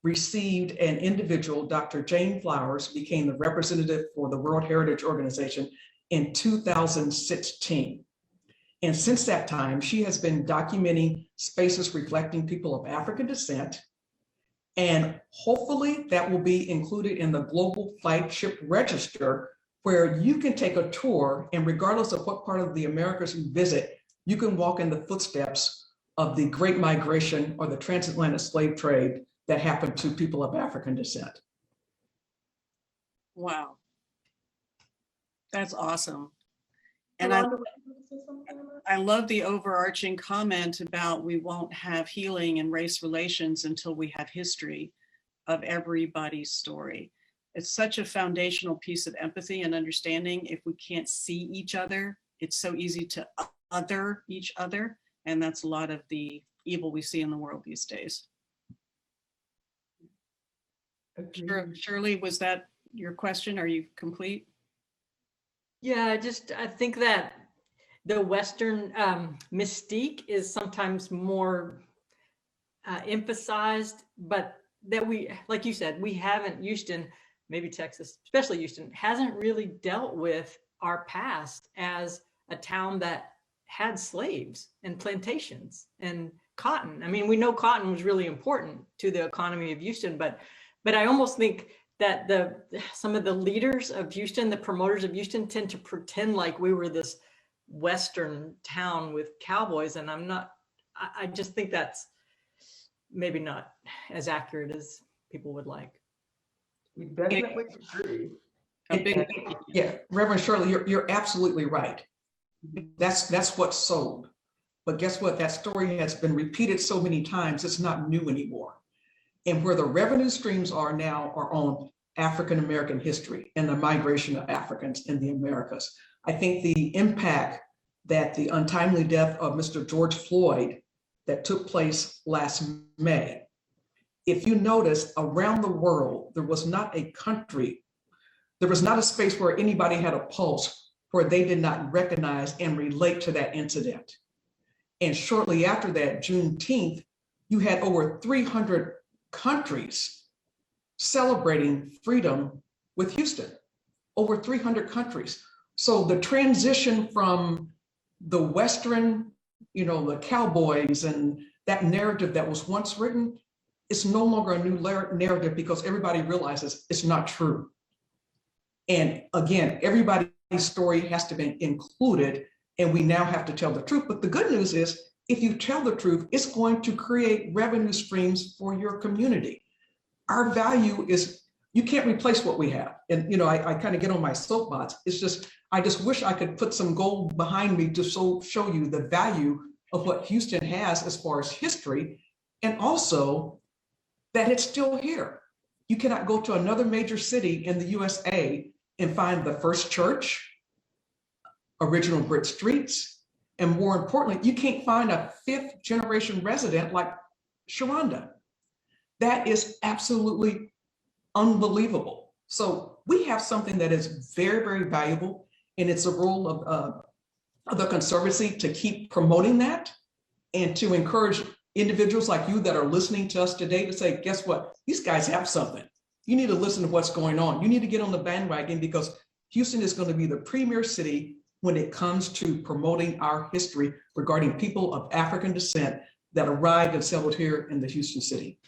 received an individual, Dr. Jane Flowers, became the representative for the World Heritage Organization in 2016. And since that time, she has been documenting spaces reflecting people of African descent. And hopefully that will be included in the Global Flagship Register, where you can take a tour, and regardless of what part of the Americas you visit, you can walk in the footsteps of the Great Migration or the transatlantic slave trade that happened to people of African descent. Wow. That's awesome. And I love the overarching comment about we won't have healing in race relations until we have history of everybody's story. It's such a foundational piece of empathy and understanding. If we can't see each other, it's so easy to other each other. And that's a lot of the evil we see in the world these days. Shirley, was that your question? Are you complete? Yeah, I think that the Western mystique is sometimes more emphasized, but that we, like you said, we haven't, Houston, maybe Texas, especially Houston, hasn't really dealt with our past as a town that had slaves and plantations and cotton. I mean, we know cotton was really important to the economy of Houston, but I almost think that some of the leaders of Houston, the promoters of Houston, tend to pretend like we were this Western town with cowboys, and I just think that's maybe not as accurate as people would like. We definitely agree. Yeah, Reverend Shirley, you're absolutely right. That's what's sold. But guess what? That story has been repeated so many times, it's not new anymore. And where the revenue streams are now are on African American history and the migration of Africans in the Americas. I think the impact that the untimely death of Mr. George Floyd that took place last May, if you notice around the world, there was not a country, there was not a space where anybody had a pulse where they did not recognize and relate to that incident. And shortly after that, Juneteenth, you had over 300 countries celebrating freedom with Houston, over 300 countries. So the transition from the Western, the cowboys and that narrative that was once written, it's no longer a new narrative because everybody realizes it's not true. And again, everybody's story has to be included, and we now have to tell the truth. But the good news is, if you tell the truth, it's going to create revenue streams for your community. Our value is, you can't replace what we have. And I kind of get on my soapbox. It's just, I just wish I could put some gold behind me to show you the value of what Houston has as far as history, and also that it's still here. You cannot go to another major city in the USA and find the first church, original brick streets, and more importantly, you can't find a 5th generation resident like Sharonda. That is absolutely unbelievable. So we have something that is very, very valuable, and it's a role of the Conservancy to keep promoting that and to encourage individuals like you that are listening to us today to say, guess what? These guys have something. You need to listen to what's going on. You need to get on the bandwagon, because Houston is going to be the premier city when it comes to promoting our history regarding people of African descent that arrived and settled here in the Houston city.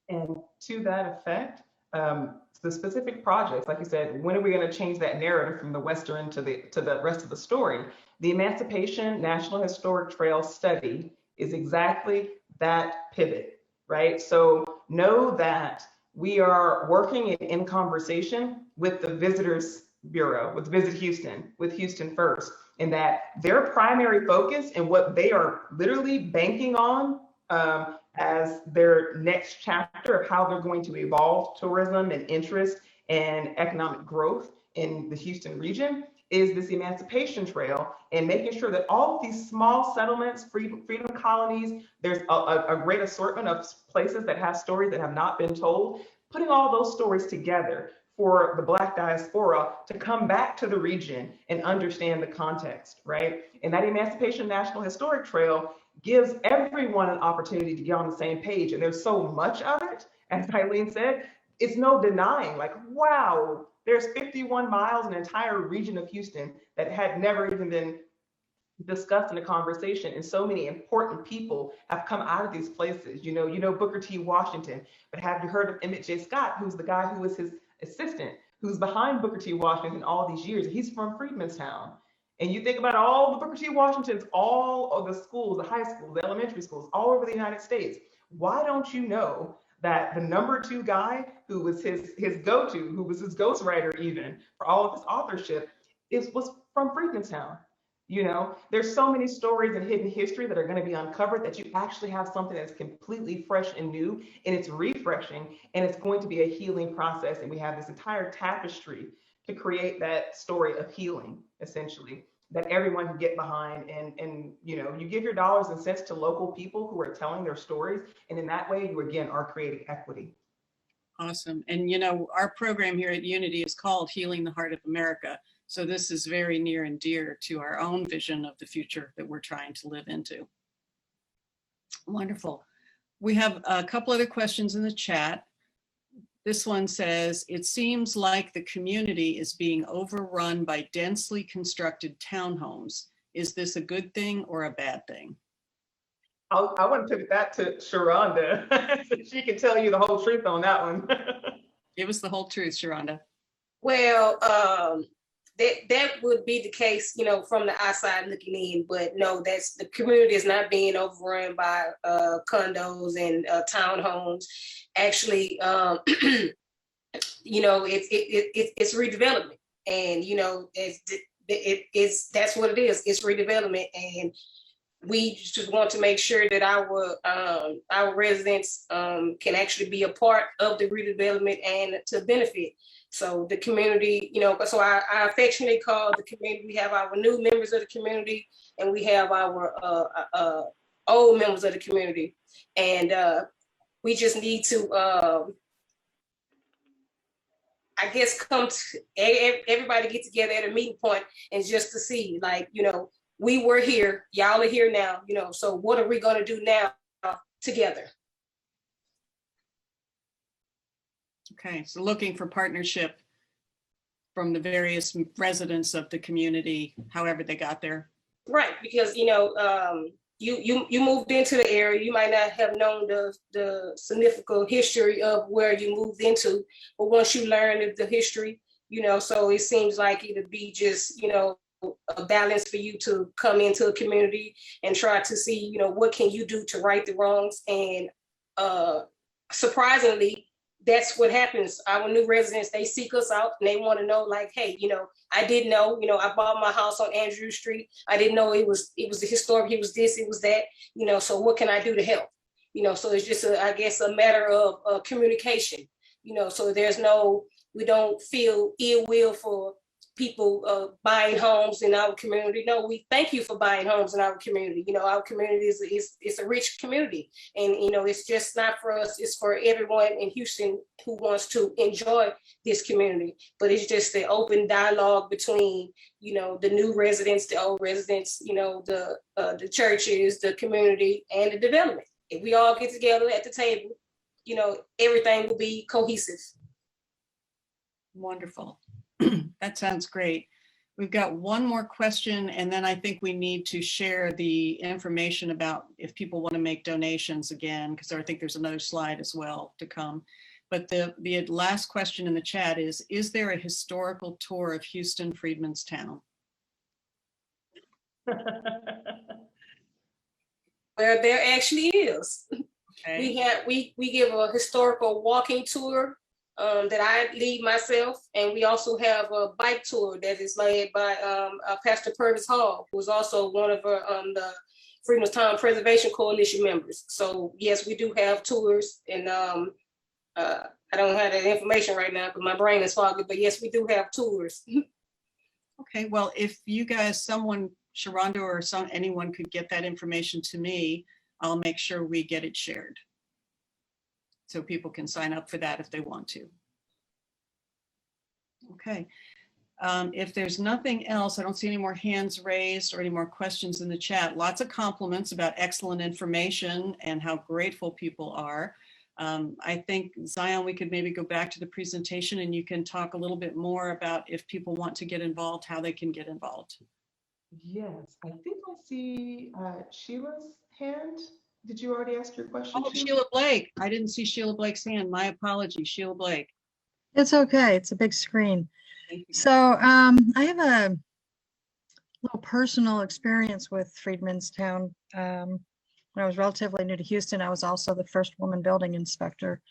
And to that effect, the specific projects, like you said, when are we going to change that narrative from the Western to the rest of the story? The Emancipation National Historic Trail study is exactly that pivot, right? So know that we are working in conversation with the Visitors Bureau, with Visit Houston, with Houston First, and that their primary focus and what they are literally banking on as their next chapter of how they're going to evolve tourism and interest and economic growth in the Houston region is this Emancipation Trail, and making sure that all of these small settlements, freedom colonies, there's a great assortment of places that have stories that have not been told, putting all those stories together for the Black diaspora to come back to the region and understand the context, right? And that Emancipation National Historic Trail gives everyone an opportunity to get on the same page. And there's so much of it, as Eileen said, it's no denying, like, wow, there's 51 miles, an entire region of Houston that had never even been discussed in a conversation. And so many important people have come out of these places. You know Booker T. Washington, but have you heard of Emmett J. Scott, who's the guy who was his assistant, who's behind Booker T. Washington all these years? He's from Freedmanstown. And you think about all the Booker T. Washingtons, all of the schools, the high schools, the elementary schools, all over the United States. Why don't you know that the #2 guy who was his go-to, who was his ghostwriter even for all of his authorship, was from Freedmanstown? There's so many stories and hidden history that are going to be uncovered that you actually have something that's completely fresh and new, and it's refreshing, and it's going to be a healing process. And we have this entire tapestry to create that story of healing, essentially, that everyone can get behind. And you give your dollars and cents to local people who are telling their stories. And in that way, you again are creating equity. Awesome. And our program here at Unity is called Healing the Heart of America. So this is very near and dear to our own vision of the future that we're trying to live into. Wonderful. We have a couple other questions in the chat. This one says, it seems like the community is being overrun by densely constructed townhomes. Is this a good thing or a bad thing? I want to put that to Sharonda, so she can tell you the whole truth on that one. Give us the whole truth, Sharonda. Well, that would be the case, from the outside looking in, but no, that's the community is not being overrun by condos and townhomes. Actually, it's redevelopment, and that's what it is. It's redevelopment, and we just want to make sure that our residents can actually be a part of the redevelopment and to benefit. So the community, so I affectionately call the community. We have our new members of the community, and we have our old members of the community, and we just need to, I guess, everybody get together at a meeting point and just to see, like, we were here, y'all are here now, so what are we going to do now together? Okay, so looking for partnership from the various residents of the community, however they got there. Right, because you moved into the area, you might not have known the significant history of where you moved into, but once you learn the history, so it seems like it'd be just, a balance for you to come into a community and try to see, what can you do to right the wrongs. And surprisingly, that's what happens. Our new residents, they seek us out and they want to know, like, hey, I didn't know, I bought my house on Andrew Street. I didn't know it was the historic, it was this, it was that, so what can I do to help? So it's just, I guess, a matter of communication, so we don't feel ill will for people buying homes in our community. No, we thank you for buying homes in our community. Our community is a rich community, and it's just not for us, it's for everyone in Houston who wants to enjoy this community. But it's just the open dialogue between the new residents, the old residents, the churches, the community, and the development. If we all get together at the table, everything will be cohesive. Wonderful. That sounds great. We've got one more question, and then I think we need to share the information about if people want to make donations again, because I think there's another slide as well to come. But the last question in the chat is there a historical tour of Houston Freedmen's Town? Well, there actually is. Okay. We give a historical walking tour that I lead myself, and we also have a bike tour that is led by Pastor Purvis Hall, who is also one of the Freedmen's Town Preservation Coalition members. So yes, we do have tours, and I don't have that information right now because my brain is foggy, but yes, we do have tours. Okay, well, if you guys, Sharonda or anyone could get that information to me, I'll make sure we get it shared, so people can sign up for that if they want to. Okay. If there's nothing else, I don't see any more hands raised or any more questions in the chat. Lots of compliments about excellent information and how grateful people are. I think, Zion, we could maybe go back to the presentation and you can talk a little bit more about if people want to get involved, how they can get involved. Yes, I think I see Sheila's hand. Did you already ask your question? Oh, Sheila Blake. I didn't see Sheila Blake's hand. My apologies, Sheila Blake. It's okay. It's a big screen. Thank you. So I have a little personal experience with Freedmen's Town. When I was relatively new to Houston, I was also the first woman building inspector,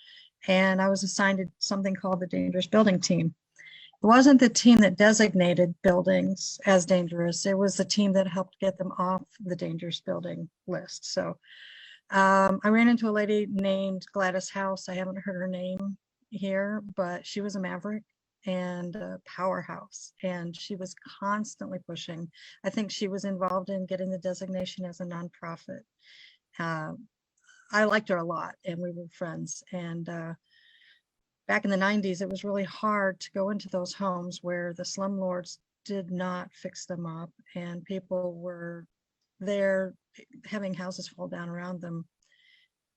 and I was assigned to something called the Dangerous Building Team. It wasn't the team that designated buildings as dangerous. It was the team that helped get them off the dangerous building list. So I ran into a lady named Gladys House. I haven't heard her name here, but she was a maverick and a powerhouse, and she was constantly pushing. I think she was involved in getting the designation as a nonprofit. I liked her a lot, and we were friends. And back in the 90s, it was really hard to go into those homes where the slumlords did not fix them up, and people were there having houses fall down around them,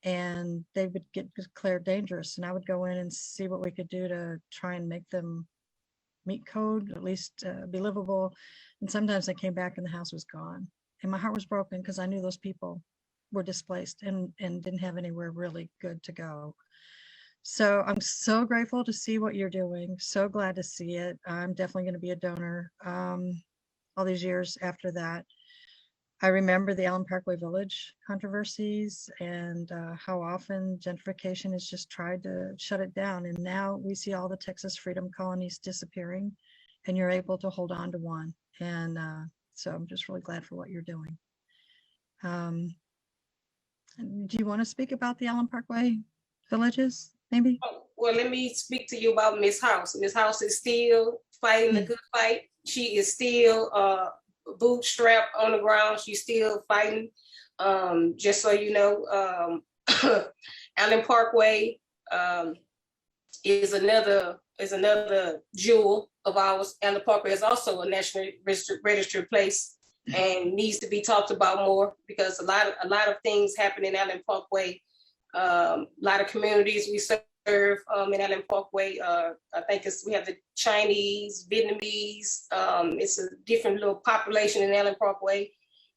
and they would get declared dangerous. And I would go in and see what we could do to try and make them meet code, at least be livable. And sometimes I came back and the house was gone. And my heart was broken because I knew those people were displaced and didn't have anywhere really good to go. So I'm so grateful to see what you're doing. So glad to see it. I'm definitely going to be a donor all these years after that. I remember the Allen Parkway Village controversies and how often gentrification has just tried to shut it down. And now we see all the Texas Freedom Colonies disappearing, and you're able to hold on to one. And so I'm just really glad for what you're doing. Do you want to speak about the Allen Parkway villages, maybe? Oh, well, let me speak to you about Miss House. Miss House is still fighting the good fight. She is still bootstrapped on the ground. She's still fighting. Just so you know, Allen Parkway is another jewel of ours. Allen Parkway is also a national registered place and needs to be talked about more because a lot of things happen in Allen Parkway. A lot of communities we serve in Allen Parkway. I think we have the Chinese, Vietnamese. It's a different little population in Allen Parkway,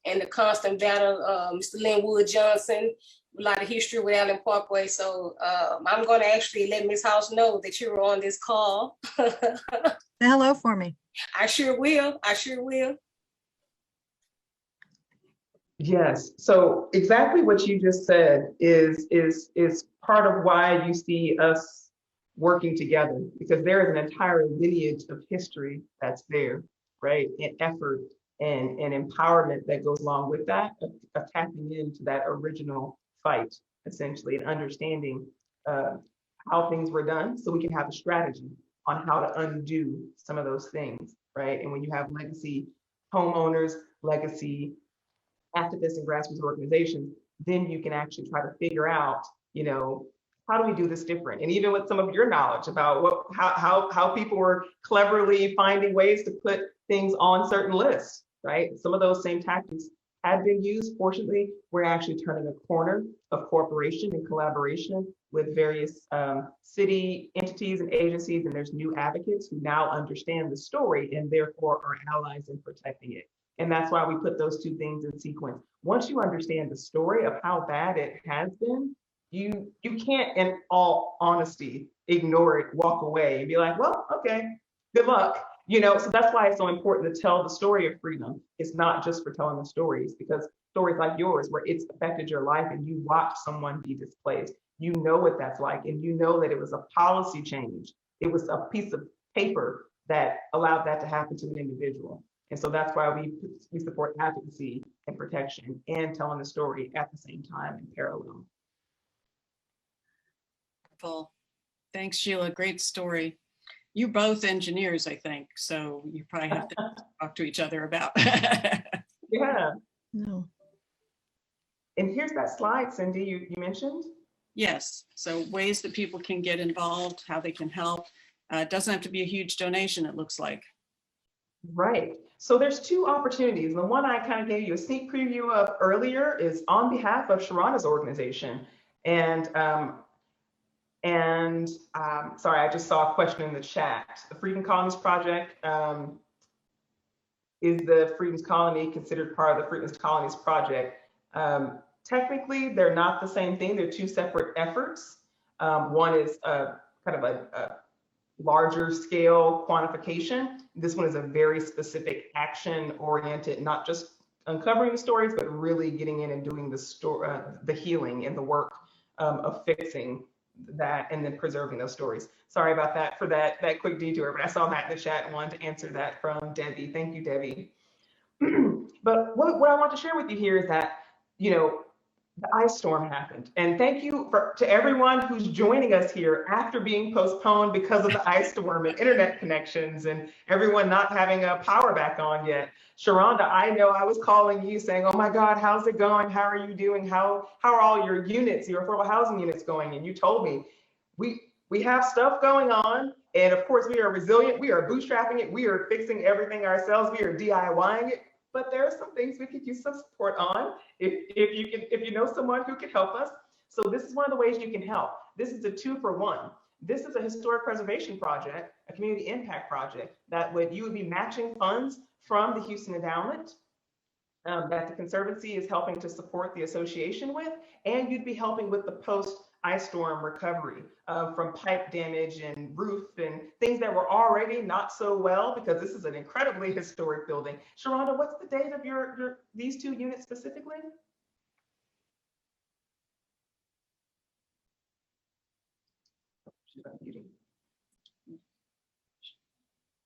and the constant battle. Mr. Linwood Johnson, a lot of history with Allen Parkway. So I'm going to actually let Ms. House know that you were on this call. Say hello for me. I sure will. I sure will. Yes. So exactly what you just said is part of why you see us working together, because there is an entire lineage of history that's there, right? And effort and empowerment that goes along with that, of tapping into that original fight, essentially, and understanding how things were done so we can have a strategy on how to undo some of those things, right? And when you have legacy homeowners, legacy activists and grassroots organizations, then you can actually try to figure out, you know, how do we do this different? And even with some of your knowledge about how people were cleverly finding ways to put things on certain lists, right? Some of those same tactics had been used. Fortunately, we're actually turning a corner of cooperation and collaboration with various city entities and agencies, and there's new advocates who now understand the story and therefore are allies in protecting it. And that's why we put those two things in sequence. Once you understand the story of how bad it has been, you can't, in all honesty, ignore it, walk away, and be like, well, okay, good luck. You know, so that's why it's so important to tell the story of freedom. It's not just for telling the stories, because stories like yours, where it's affected your life and you watch someone be displaced, you know what that's like, and you know that it was a policy change. It was a piece of paper that allowed that to happen to an individual. And so that's why we support advocacy and protection and telling the story at the same time in parallel. Wonderful. Thanks, Sheila. Great story. You both engineers, I think, so you probably have to talk to each other about. Yeah. No. And here's that slide, Cindy, you mentioned. Yes. So ways that people can get involved, how they can help. It doesn't have to be a huge donation, it looks like. Right. So there's two opportunities. The one I kind of gave you a sneak preview of earlier is on behalf of Sharonda's organization. And sorry, I just saw a question in the chat. The Freedom Colonies Project, is the Freedom's Colony considered part of the Freedom's Colonies Project? Technically, they're not the same thing. They're two separate efforts. One is kind of a larger scale quantification. This one is a very specific action oriented, not just uncovering the stories, but really getting in and doing the healing and the work of fixing that and then preserving those stories. Sorry about that for that quick detour, but I saw that in the chat and wanted to answer that from Debbie. Thank you, Debbie. But what I want to share with you here is that, you know, the ice storm happened. And thank you to everyone who's joining us here after being postponed because of the ice storm and internet connections and everyone not having a power back on yet. Sharonda, I know I was calling you saying, oh my God, how's it going? How are you doing? How are all your units, your affordable housing units going? And you told me, we have stuff going on. And of course we are resilient. We are bootstrapping it. We are fixing everything ourselves. We are DIYing it. But there are some things we could use some support on if you know someone who can help us. So this is one of the ways you can help. This is a 2-for-1. this is a historic preservation project, a community impact project that you would be matching funds from the Houston Endowment that the Conservancy is helping to support the association with, and you'd be helping with the post-ice storm recovery from pipe damage and roof and things that were already not so well, because this is an incredibly historic building. Sharonda, what's the date of these two units specifically? She's unmuting.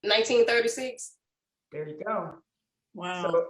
1936. There you go. Wow. So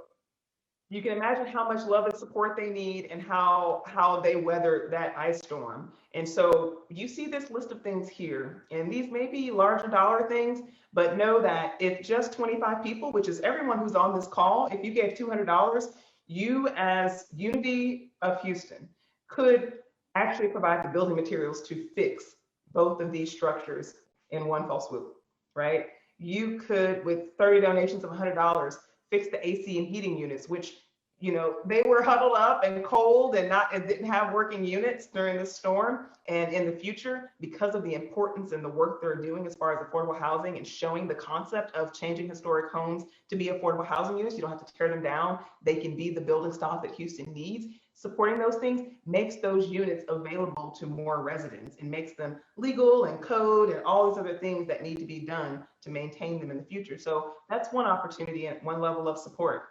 you can imagine how much love and support they need and how they weathered that ice storm. And so you see this list of things here, and these may be larger dollar things, but know that if just 25 people, which is everyone who's on this call, if you gave $200, you as Unity of Houston could actually provide the building materials to fix both of these structures in one fell swoop, right? You could, with 30 donations of $100, fix the AC and heating units, which, you know, they were huddled up and cold and didn't have working units during the storm. And in the future, because of the importance and the work they're doing as far as affordable housing and showing the concept of changing historic homes to be affordable housing units, you don't have to tear them down. They can be the building stock that Houston needs. Supporting those things makes those units available to more residents and makes them legal and code and all these other things that need to be done to maintain them in the future. So that's one opportunity and one level of support.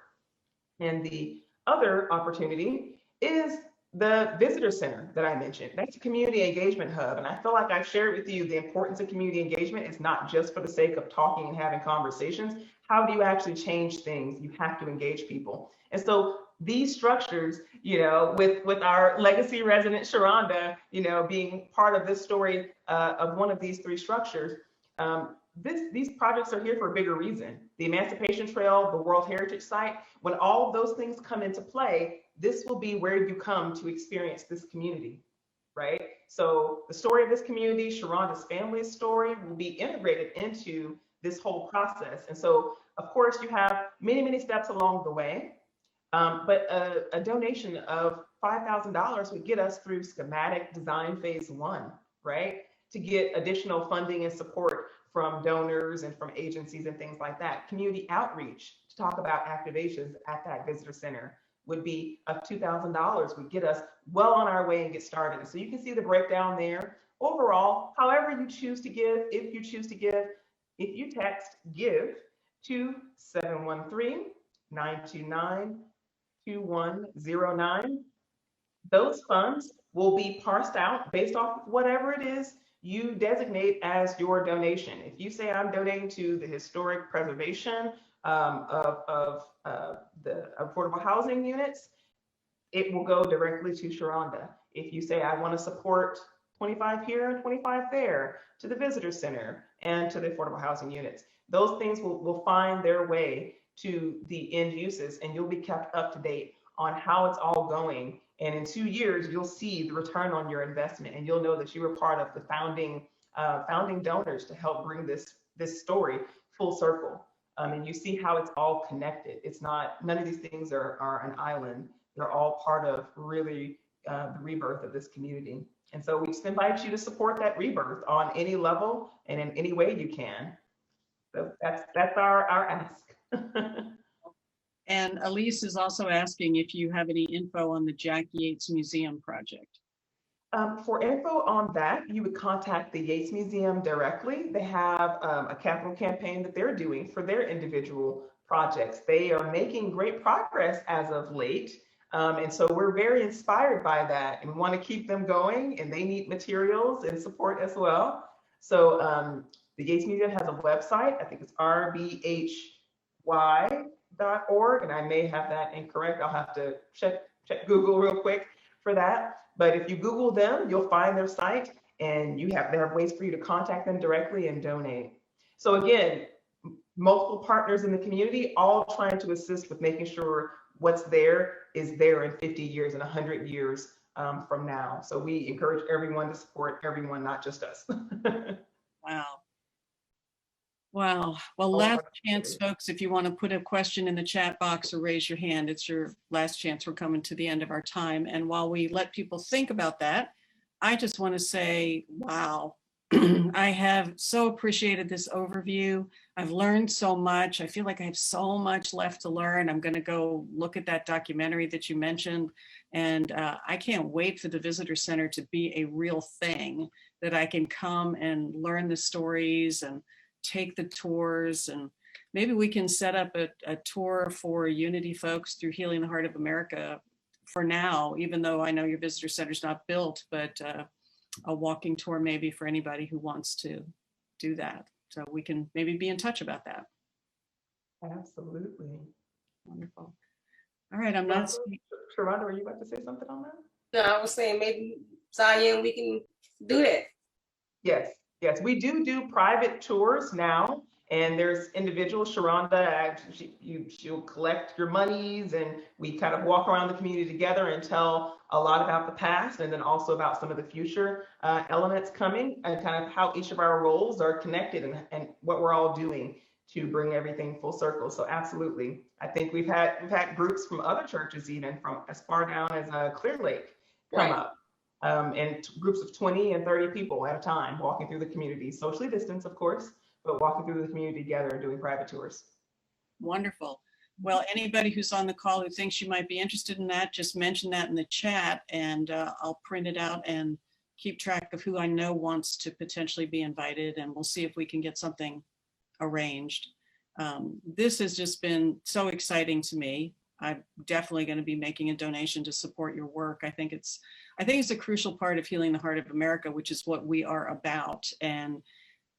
And the other opportunity is the visitor center that I mentioned. That's a community engagement hub. And I feel like I've shared with you the importance of community engagement. It's not just for the sake of talking and having conversations. How do you actually change things? You have to engage people. And so these structures, you know, with our legacy resident Sharonda, you know, being part of this story of one of these three structures, these projects are here for a bigger reason. The Emancipation Trail, the World Heritage Site, when all of those things come into play, this will be where you come to experience this community, right? So the story of this community, Sharonda's family's story, will be integrated into this whole process. And so, of course, you have many, many steps along the way. But a donation of $5,000 would get us through schematic design phase 1, right? To get additional funding and support from donors and from agencies and things like that. Community outreach to talk about activations at that visitor center would be of $2,000, would get us well on our way and get started. So you can see the breakdown there. Overall, however you choose to give, if you choose to give, if you text GIVE to 713-929-2109, those funds will be parsed out based off of whatever it is you designate as your donation. If you say I'm donating to the historic preservation of the affordable housing units, it will go directly to Sharonda. If you say I want to support 25 here and 25 there to the visitor center and to the affordable housing units, those things will find their way to the end uses, and you'll be kept up to date on how it's all going. And in 2 years, you'll see the return on your investment, and you'll know that you were part of the founding donors to help bring this story full circle. And you see how it's all connected. It's not, none of these things are an island. They're all part of really the rebirth of this community. And so we just invite you to support that rebirth on any level and in any way you can. So that's our ask. And Elise is also asking if you have any info on the Jack Yates Museum project. For info on that, you would contact the Yates Museum directly. They have a capital campaign that they're doing for their individual projects. They are making great progress as of late. And so we're very inspired by that, and we want to keep them going, and they need materials and support as well. So the Yates Museum has a website. I think it's rbhy.org, and I may have that incorrect. I'll have to check Google real quick for that. But if you Google them, you'll find their site, and they have ways for you to contact them directly and donate. So again, multiple partners in the community, all trying to assist with making sure what's there is there in 50 years and 100 years from now. So we encourage everyone to support everyone, not just us. Wow. Wow. Well, last chance, folks, if you want to put a question in the chat box or raise your hand, it's your last chance. We're coming to the end of our time. And while we let people think about that, I just want to say, wow, I have so appreciated this overview. I've learned so much. I feel like I have so much left to learn. I'm going to go look at that documentary that you mentioned. And I can't wait for the visitor center to be a real thing, that I can come and learn the stories and take the tours. And maybe we can set up a tour for Unity folks through Healing the Heart of America for now, even though I know your visitor center is not built, but a walking tour maybe for anybody who wants to do that. So we can maybe be in touch about that. Absolutely. Wonderful. All right, I'm not. Sharonda, were you about to say something on that? No, I was saying maybe Zion, we can do that. Yes, yes, we do private tours now, and there's individuals. Sharonda, she'll collect your monies, and we kind of walk around the community together and tell a lot about the past, and then also about some of the future elements coming, and kind of how each of our roles are connected, and what we're all doing to bring everything full circle. So absolutely, I think we've had groups from other churches, even from as far down as Clear Lake, come Right. up. And groups of 20 and 30 people at a time walking through the community, socially distanced, of course, but walking through the community together and doing private tours. Wonderful. Well, anybody who's on the call who thinks you might be interested in that, just mention that in the chat, and I'll print it out and keep track of who I know wants to potentially be invited, and we'll see if we can get something arranged. This has just been so exciting to me. I'm definitely going to be making a donation to support your work. I think it's a crucial part of Healing the Heart of America, which is what we are about. And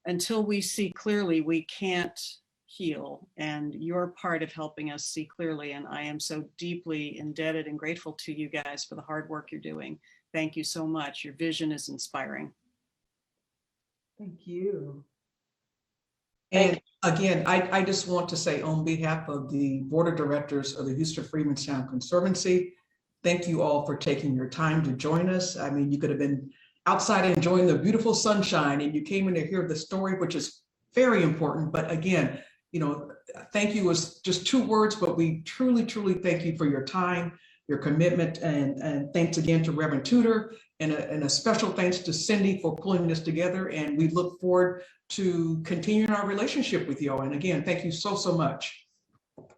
until we see clearly, we can't heal. And you're part of helping us see clearly. And I am so deeply indebted and grateful to you guys for the hard work you're doing. Thank you so much. Your vision is inspiring. Thank you. And again, I just want to say on behalf of the board of directors of the Houston Freedmentown Conservancy, thank you all for taking your time to join us. I mean, you could have been outside enjoying the beautiful sunshine and you came in to hear the story, which is very important. But again, you know, thank you was just 2 words, but we truly, truly thank you for your time, your commitment, and thanks again to Reverend Tudor, and a special thanks to Cindy for pulling this together. And we look forward to continuing our relationship with y'all. And again, thank you so, so much.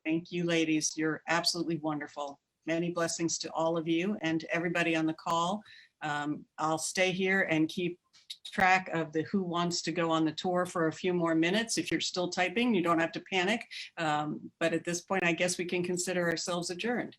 Thank you, ladies. You're absolutely wonderful. Many blessings to all of you and to everybody on the call. I'll stay here and keep track of the who wants to go on the tour for a few more minutes. If you're still typing, you don't have to panic. But at this point, I guess we can consider ourselves adjourned.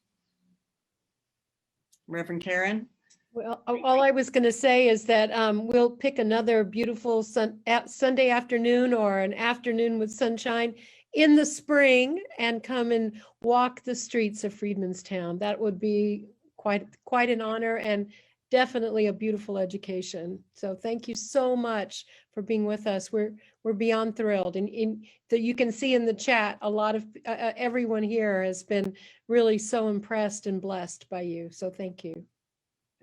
Reverend Karen? Well, all I was going to say is that we'll pick another beautiful Sunday afternoon or an afternoon with sunshine in the spring and come and walk the streets of Freedmenstown. That would be quite an honor and definitely a beautiful education. So thank you so much for being with us. We're beyond thrilled, and you can see in the chat a lot of everyone here has been really so impressed and blessed by you. So thank you.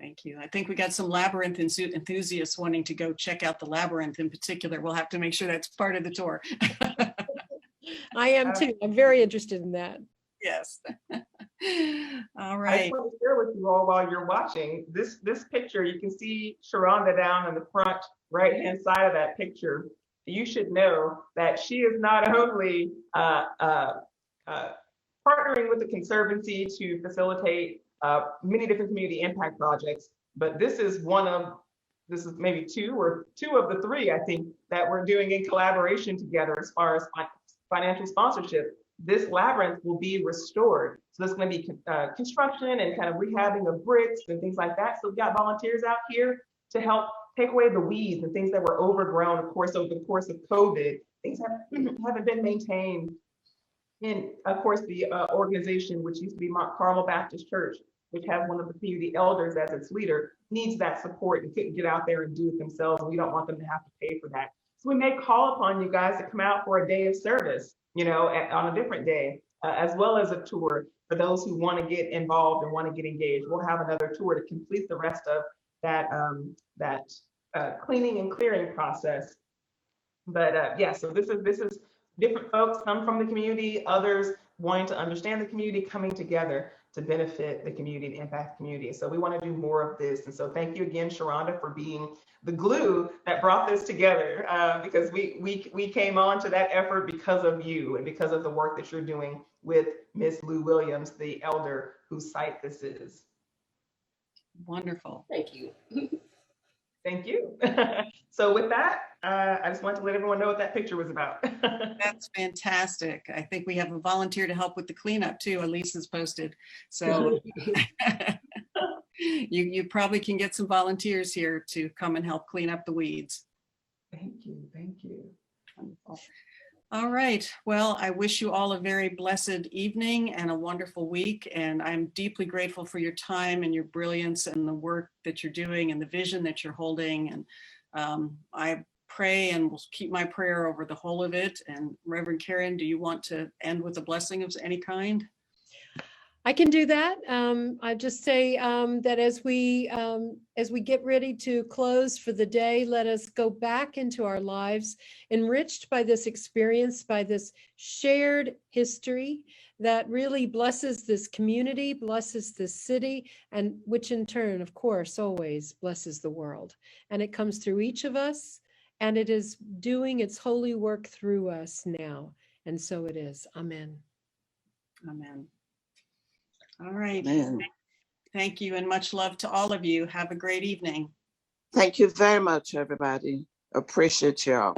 Thank you. I think we got some labyrinth enthusiasts wanting to go check out the labyrinth in particular. We'll have to make sure that's part of the tour. I am too. I'm very interested in that. Yes. All I right. just want to share with you all while you're watching this picture. You can see Sharonda down in the front right-hand side of that picture. You should know that she is not only partnering with the Conservancy to facilitate many different community impact projects, but this is maybe two of the 3, I think, that we're doing in collaboration together as far as financial sponsorship. This labyrinth will be restored. So there's going to be construction and kind of rehabbing of bricks and things like that. So we've got volunteers out here to help take away the weeds and things that were overgrown, of course, over the course of COVID. Things haven't been maintained. And of course, the organization, which used to be Mount Carmel Baptist Church, which has one of the community elders as its leader, needs that support and couldn't get out there and do it themselves. We don't want them to have to pay for that. So we may call upon you guys to come out for a day of service, you know, on a different day, as well as a tour for those who want to get involved and want to get engaged. We'll have another tour to complete the rest of that cleaning and clearing process. But yeah, so this is different folks, some from the community, others wanting to understand the community, coming together to benefit the community, to impact the community. So we want to do more of this. And so thank you again, Sharonda, for being the glue that brought this together, because we came on to that effort because of you and because of the work that you're doing with Miss Lou Williams, the elder whose site this is. Wonderful. Thank you. Thank you. So with that, I just wanted to let everyone know what that picture was about. That's fantastic. I think we have a volunteer to help with the cleanup too. Elise has posted. So you probably can get some volunteers here to come and help clean up the weeds. Thank you. Thank you. Wonderful. All right. Well, I wish you all a very blessed evening and a wonderful week. And I'm deeply grateful for your time and your brilliance and the work that you're doing and the vision that you're holding. And I pray and will keep my prayer over the whole of it. And Reverend Karen, do you want to end with a blessing of any kind? I can do that. I just say that as we get ready to close for the day, let us go back into our lives, enriched by this experience, by this shared history that really blesses this community, blesses this city, and which in turn, of course, always blesses the world. And it comes through each of us, and it is doing its holy work through us now. And so it is. Amen. Amen. All right. Amen. Thank you and much love to all of you. Have a great evening. Thank you very much, everybody. Appreciate y'all.